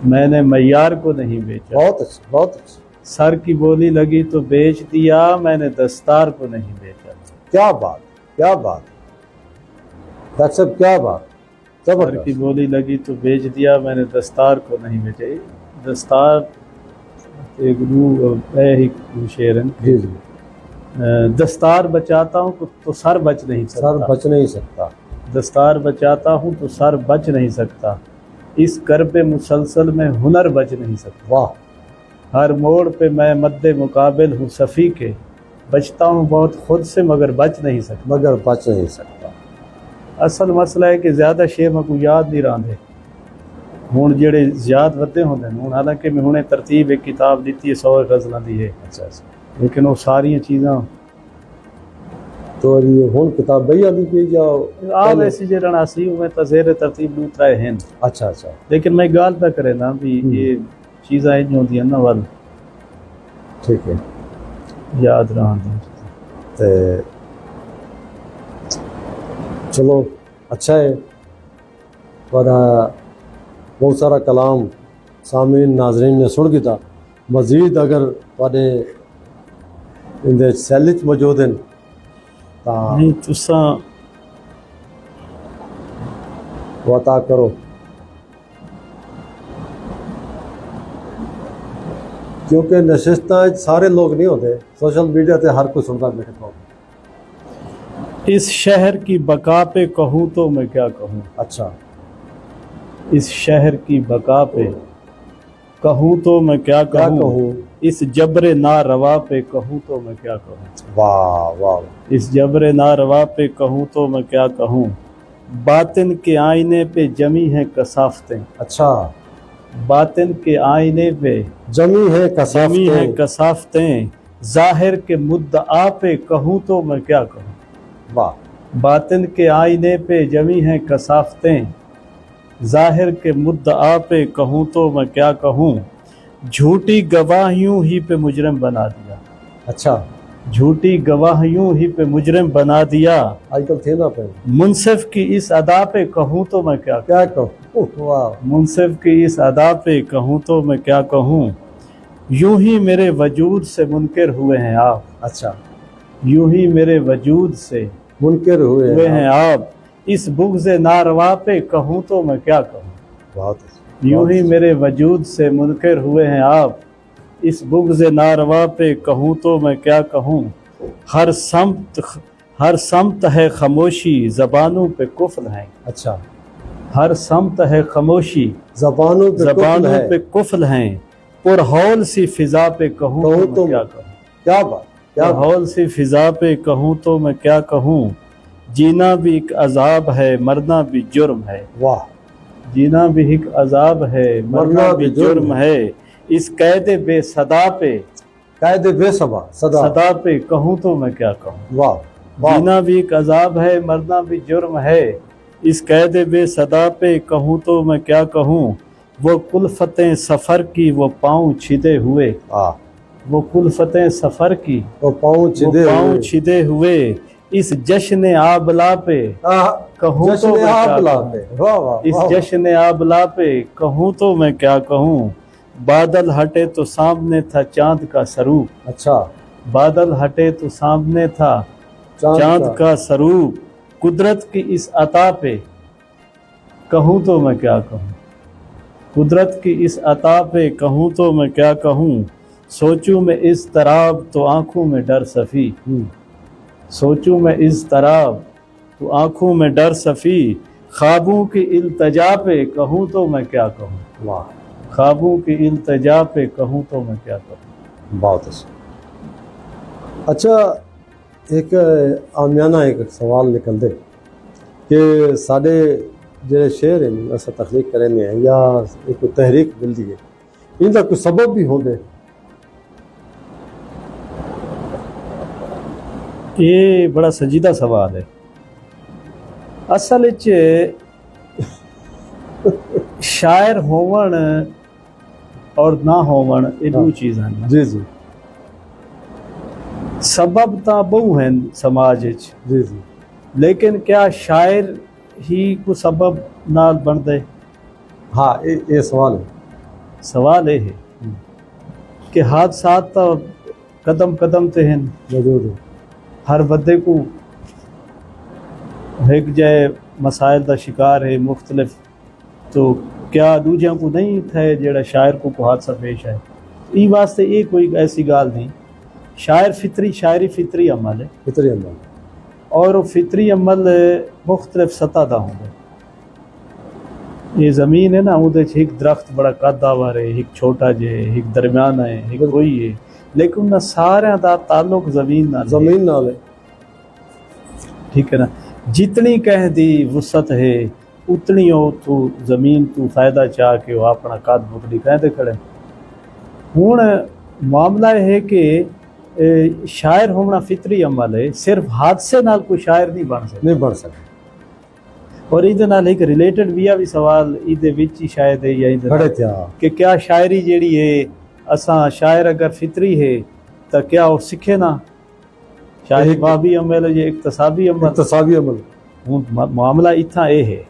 B: मैंने मैयार को नहीं बेचा
A: बहुत अच्छा बहुत अच्छा
B: सर की बोली लगी तो बेच दिया मैंने दस्तार को नहीं बेचा
A: क्या बात सब क्या बात
B: सर
A: जबरदस्त
B: की बोली लगी तो बेच दिया मैंने दस्तार को नहीं बेचा ये दस्तार एक शेर है
A: जी जी
B: दस्तार बचाता हूँ तो सर बच नहीं सकता
A: सर बच नहीं सकता
B: दस्तार बचाता हूँ तो सर बच नहीं सकता इस करब मुसलसल में हुनर बच नहीं सकता
A: वाह
B: हर मोड़ पे मैं मद्दे मुकाबिल हूँ सफ़ी के बचता हूँ बहुत खुद से मगर बच नहीं सकता
A: मगर बच नहीं सकता
B: असल मसला है कि ज़्यादा शेर मैं कोई याद नहीं रहा हूँ जेड़े याद वधे होंगे हूँ हालांकि मैं हुणे तरतीब एक किताब दी है 100 गज़लां दी है
A: अच्छा अच्छा
B: लेकिन वो सारियां चीज़ां
A: तो ये हुन किताब बई आली की जाओ
B: आ वैसी जड़ा सी मैं तज़ेर तरतीब दूसरा हैं
A: अच्छा अच्छा
B: लेकिन मैं गाल पे करे ना भी ये चीज़ां इंज होंदियां ना वाल
A: ठीक है
B: याद रहंदी
A: ते चलो अच्छा है पर बहुत सारा कलाम सामीन नाजरीन ने सुन गया मजीद अगर तुहाडे इंदे सैल च मौजूद हैं
B: नहीं तुसा
A: वता करो क्योंकि नशिस्तां सारे लोग नहीं होते सोशल मीडिया ते हर कोई सुनता बैठा
B: इस शहर की बका पे कहूँ तो मैं क्या कहूँ
A: अच्छा
B: इस शहर की बका पे कहूँ तो मैं क्या
A: क्या
B: कहूँ,
A: कहूँ।
B: इस जबरे ना रवा पे कहूँ तो मैं क्या कहूँ।
A: वाह वाह।
B: इस जबरे ना रवा पे कहूँ तो मैं क्या कहूँ, बातिन के आईने पे जमी है कसाफतें।
A: अच्छा,
B: बातिन के आईने पे
A: जमी है
B: जमी है
A: कसाफतें।
B: कसाफतें, जाहिर के मुद्दआ पे कहूँ तो मैं क्या कहूँ।
A: वाह।
B: बातिन के आईने पे जमी है कसाफतें, जाहिर के मुद्दआ पे कहूँ तो मैं क्या कहूँ, झूठी गवाहियों ही पे मुजरिम बना दिया।
A: अच्छा,
B: झूठी गवाहियों ही पे मुजरिम बना दिया,
A: आजकल थे ना पे
B: मुनसिफ की इस अदा पे कहूँ तो मैं क्या
A: क्या कहूँ। वाह।
B: मुनसिफ की इस अदा पे कहूँ तो मैं क्या कहूँ, यूं ही मेरे वजूद से मुनकिर हुए हैं आप।
A: अच्छा,
B: यूं ही मेरे वजूद से
A: मुनकिर
B: हुए
A: हुए
B: हैं आप, इस बुग़्ज़ नारवा पे कहूँ तो मैं क्या कहूँ।
A: बहुत
B: यूं ही मेरे वजूद से मुनकिर हुए हैं आप, इस बुग़्ज़ नारवा पे कहूँ तो मैं क्या कहूँ, हर समत है खामोशी ज़बानों पे कुफ्ल है।
A: अच्छा,
B: हर समत है खामोशी
A: ज़बानों पे कुफ्ल
B: ज़बानों
A: है।
B: पे कुफ्ल हैं, पुरहौल सी फिज़ा पे कहूँ तो मैं क्या कहूँ।
A: क्या बात, क्या बात।
B: पुरहौल सी फिज़ा पे कहूँ तो मैं क्या कहूँ, जीना भी एक अजाब है मरना भी जुर्म है।
A: वाह।
B: जीना भी एक अजाब है मरना भी जुर्म है, इस कैद बेसदा पे
A: कैद बेसबा
B: सदा पे कहूँ तो मैं क्या कहूँ।
A: वाह वाह।
B: जीना भी एक अजाब है मरना भी जुर्म है, इस कैद बेसदा पे कहूँ तो मैं क्या कहूँ, वो कुल्फतें सफ़र की वो पाँव छिदे हुए। वो कुल्फतें सफ़र की
A: वो पाँव
B: छिदे हुए, इस जश्न आबला पे कहूँ तो मैं क्या कहूँ।
A: वाह वाह।
B: इस जश्न आबला पे कहूँ तो मैं क्या कहूँ, बादल हटे तो सामने था चांद का स्वरूप।
A: अच्छा,
B: बादल हटे तो सामने था चांद का स्वरूप, कुदरत की इस अता पे कहूँ तो मैं क्या कहूँ। कुदरत की इस अता पे कहूँ तो मैं क्या कहूँ, सोचूं मैं इस तराब तो आँखों में डर सफ़ी। सोचूं मैं इस तराब तो आँखों में डर सफ़ी, ख्वाबों की इल्तजा पे कहूँ तो मैं क्या कहूँ।
A: वाह।
B: ख्वाबों की इल्तजा पे कहूँ तो मैं क्या कहूँ।
A: बहुत अच्छा। एक आमियाना एक सवाल निकल दे कि साढ़े जो शेर हैं अस तखलीक करें हैं या एक तहरीक मिलती है, इनका कोई सबब भी होंगे।
B: ये बड़ा संजीदा सवाल है। असल शायर होवन और ना होवन ये दो चीज़ हैं।
A: जी जी
B: सबब तो बहु हैं समाज जी
A: जी,
B: लेकिन क्या शायर ही को सबब नाल बन दे।
A: हाँ ये सवाल
B: ये है कि हादसात तो कदम कदम ते हैं
A: मौजूद है।
B: हर बंदे को एक जय मसाइल का शिकार है मुख्तलिफ, तो क्या दूजिया को नहीं थे जेड़ा शायर को हादसा पेश है। ई वास्ते ये कोई ऐसी गाल नहीं। शायरी फितरी अमल है।
A: फितरी अमल
B: और वो फितरी अमल मुख्तलिफ सतह का होंगे। ये ज़मीन है ना उधर एक दरख्त बड़ा कदावर है, एक छोटा जे एक दरम्यान है, एक कोई है, लेकिन उन्हें सारे का ताल्लुक ज़मीन नाल है। ठीक है ना। जितनी कह दी वुसत है उतनी हो तू ज़मीन तू फ़ायदा चाह के वो अपना कद बुकड़ी कहते खड़े। हुण मामला है कि शायर होना फितरी अमल है, सिर्फ हादसे नाल कोई शायर नहीं बन सकता। और इहदे नाल एक रिलेटेड भी सवाल इहदे विच ही शायद है या इहदे कि क्या शायरी जेड़ी है असा शायर अगर फितरी है तो क्या वो सीखे ना। शायरी वाहबी अमल है या इक्तसाबी अमल। मामला इतना ये है,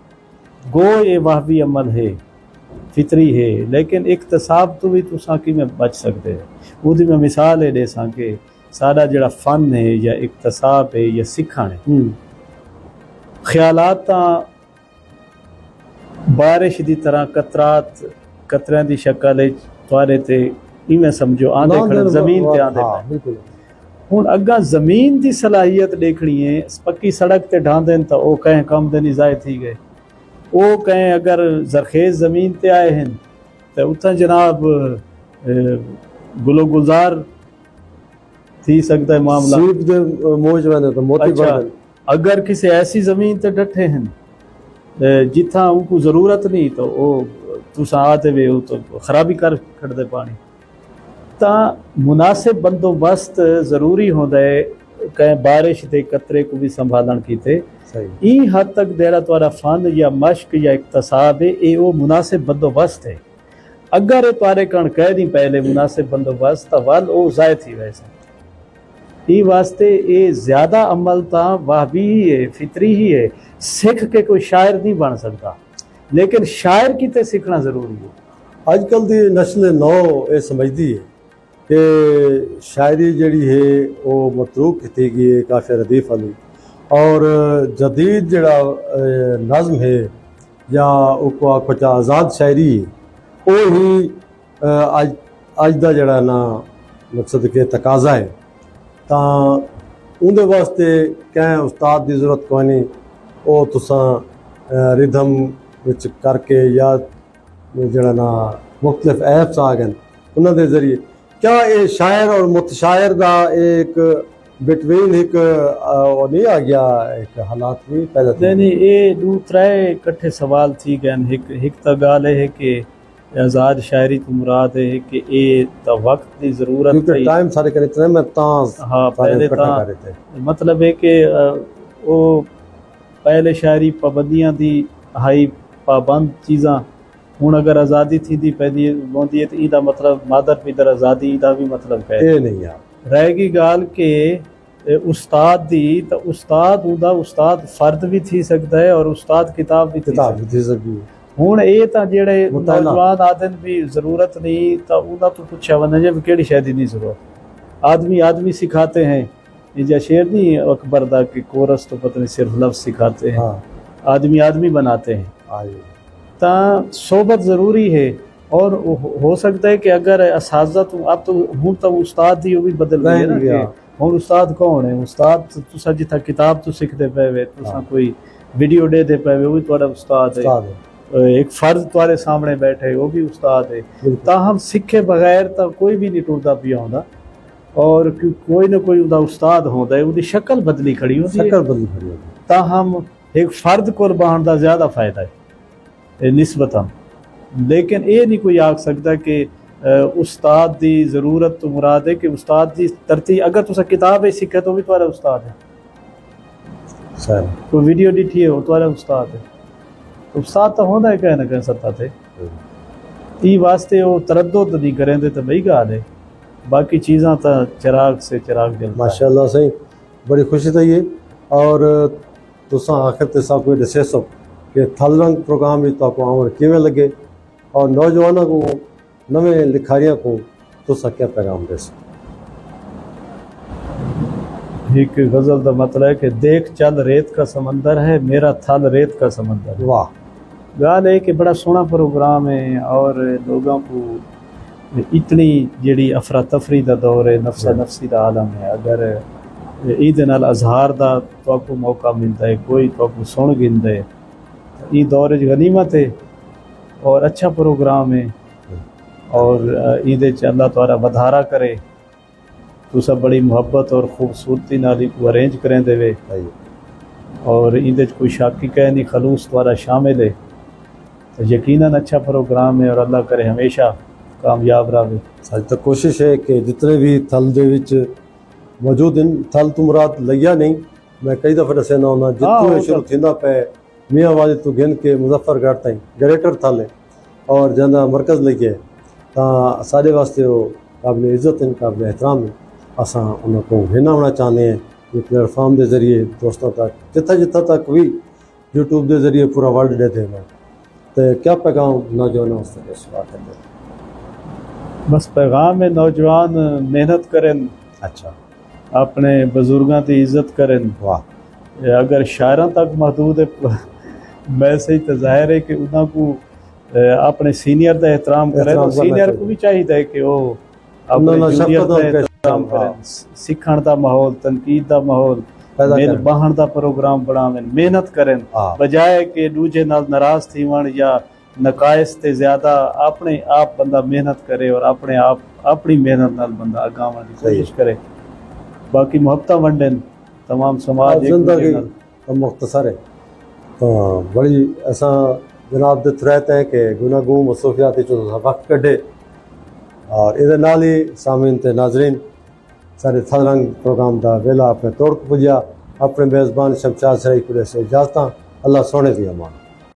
B: गो ये वाहबी अमल है फितरी है, लेकिन इक्तसाब तो भी तुसा कि में बच सकते हैं। उदी में मिसाल है देसा कि सारा जड़ा फन है या इक्तसाब है या सीखण है, ख्यालात बारिश की तरह कतरियां की शक्ल तुआरे ते इवें समझो आंदे खड़े जमीन ते आंदे। हुण अग्गा जमीन की सलाहियत देखनी है। पक्की सड़क ते ढांदे तो वो कहें कम दिन ज़ाय थी गए, वो कहें अगर जरखेज़ ज़मीन ते आए हैं तो उतना जनाब गुलो गुलजार थी सकता है मामला।
A: सीप दे मोज वने तो मोती
B: अच्छा,
A: बन
B: अगर किसी ऐसी ज़मीन ते डटे हैं जिथा उनको ज़रूरत नहीं तो वो तुसा आते वे वो तो खराबी कर दे पानी। ता मुनासिब बंदोबस्त ज़रूरी होंदा है कहीं बारिश के कतरे को भी संभालन कीते।
A: सही
B: ई हद तक देरा तुम्हारा फन या मश्क या इक्तसाब है ये वो मुनासिब बंदोबस्त है। अगर ये तुम्हारे कण कह दी पहले मुनासिब बंदोबस्त तो वल वो ज़ाय थी वैसे ई वास्ते ये ज़्यादा अमल ता वाहबी ही है, फितरी ही है। सिख के कोई शायर नहीं बन सकता, लेकिन शायर किते सीखना ज़रूरी है।
A: अजकल दी नस्ल नौ ये समझदी है कि शायरी जड़ी है वो मतरूक की गई है काफी रदीफ अली, और जदीद जड़ा नज़म है या उको आखो चा आज़ाद शायरी है वो ही अज दा जड़ा ना मकसद के तकाजा है। तो उनके वास्ते कैं उस्ताद की जरूरत कोई नहीं, वो तुसा रिदम विच करके या जड़ा ना मुख्तलिफ ऐप्स आ गए उन्होंने जरिए क्या ये शायर और मुतशायर का एक बिटवीन एक वो नहीं आ गया, एक हालात नहीं पैदा
B: नहीं नहीं ये दू त्रै कट्ठे सवाल थी गए। हिक तो गाल है कि आज़ाद शायरी तो मुराद है कि ये तो वक्त की ज़रूरत
A: क्योंकि टाइम सारे करे थे मैं
B: हाँ पहले मतलब है कि वो पहले शायरी पाबंदियां दी हाई पाबंद चीज़ा हूँ अगर आज़ादी थी दी पैदी बोंदी है तो ईदा मतलब मादर पिदर आज़ादी ईदा भी मतलब है
A: ये नहीं यार।
B: रहेगी गाल के उस्ताद दी तो उस्ताद उदा उस्ताद फर्द भी थी सकता है और उस्ताद किताब भी थी
A: सकती है।
B: हुण ये तो जेड़े नौजवान आदन भी जरूरत नहीं तो उदा तो पुछा वने जे केड़ी शायद नहीं जरूरत। आदमी आदमी सिखाते हैं या शेर नहीं अकबर दा की कोरस तो पता नहीं सिर्फ लफ्ज सिखाते हैं।
A: हाँ।
B: आदमी आदमी बनाते हैं। ता सोबत ज़रूरी है और हो सकता है कि अगर असाजा तो अब तो हूँ तो उस्ताद ही वो भी बदल गए ना कि हूँ उस्ताद कौन है। उस्ताद तुसा जिथा किताब तो सीखते पे वे तुसा कोई वीडियो दे दे पे वो भी थोड़ा उस्ताद है। एक फर्ज तुम्हारे सामने बैठे वो भी उस्ताद है। ताहम सीखे बगैर तो कोई भी नहीं टुरदा पिया होंदा और कोई ना कोई उदा उस्ताद होंदा है उदी शक्ल बदली खड़ी होती है। ताहम एक फर्द को बहान दा ज़्यादा फायदा है निस्बतन, लेकिन ये नहीं कोई आख सकता कि उस्ताद की ज़रूरत तो मुराद है कि उस्ताद की तरतीब अगर तुसा किताब है सीखे तो भी तुम्हारा उस्ताद है। कोई वीडियो डिठी है वो तुम्हारा उस्ताद है। उस्ताद तो होंदा है कहीं ना कहीं सत्ता थे ई वास्ते वो तरद्दुद नहीं करेंदे तो बई गाल है। बाकी चीज़ां तो चिराग से चिराग जलता है।
A: माशाअल्लाह सही बड़ी खुशी थी ये। और तुसा आखिर ते सा कोई दसे सो कि थलरंग प्रोग्राम भी तो आउण किवें लगे और नौजवानों को नवे लिखारियों को तुसा क्या पैगाम दे सो।
B: एक गज़ल का मतलब है कि देख चल रेत का समंदर है मेरा थल रेत का समंदर है।
A: वाह
B: गाल है कि बड़ा सोहना प्रोग्राम है और लोगों को इतनी जी अफरा तफरी का दौर है नफसा नफसी का आलम है। अगर ईद नाल अजहार का तो मौका मिलता है कोई तो सुन गिनता है ई दौर गनीमत है और अच्छा प्रोग्राम है और ईद अल्लाह ताला वधारा करे तो सब बड़ी मुहब्बत और खूबसूरती नाल को अरेंज करें देवे और ईद कोई शाकी कह नहीं खलूस द्वारा शामिल है तो यकीनन अच्छा प्रोग्राम है और अल्लाह करे हमेशा कामयाब रहे।
A: अज तक कोशिश है कि जितने भी थल दे विच मौजूद इन थल तो मुराद लिया नहीं मैं कई दफ़ा दसे ना होना जितों शुरू थींदा पे मियाँ वाली तो गिन के मुजफ्फरगढ़ ताईं ग्रेटर थल है और जंदा मरकज़ लगे तो साढ़े वास्ते वो काबिल इज़्ज़त हैं काबिल एहतराम है। असां उनको हिना होना चाहते हैं ये प्लेटफॉर्म के जरिए दोस्तों तक जिथा जिथा तक भी यूट्यूब के जरिए पूरा वर्ल्ड देते हैं तो क्या पैगाम नौजवानों करते
B: बस पैगाम है नौजवान मेहनत करें।
A: अच्छा
B: अपने बुजुर्गों की इज्जत करें।
A: वाह
B: अगर शायरों तक महदूद है वैसे ही तो जाहिर है कि उनको अपने सीनियर का एहतराम करें तो सीनियर को भी चाहिए कि वो अपने जूनियर का एहतराम करें। सीखण का माहौल तनकीद का माहौल बहन का प्रोग्राम बनावें मेहनत करें बजाय कि दूजे नाल नाराज थी वन या नकाइस ते ज़्यादा अपने आप बंदा मेहनत करे और अपने आप अपनी मेहनत नाल बंदा अगां वधण दी कोशिश करे। बाकी मोहब्बत वंडन तमाम समाज एक
A: जिंदगी
B: दूजे नाल
A: तो मुख्तसर है तो बड़ी असां जनाब दे थ्रेत है कि गुनागू मसरूफियात जो वक्त कढे और इहदे नाल ही सामीन ते नाजरीन सारे थलरंग प्रोग्राम दा वेला अपने तोड़ पुजा अपने मेज़बान शमशाद सराई कुड़े से इजाजत अल्लाह सोने दी अमान।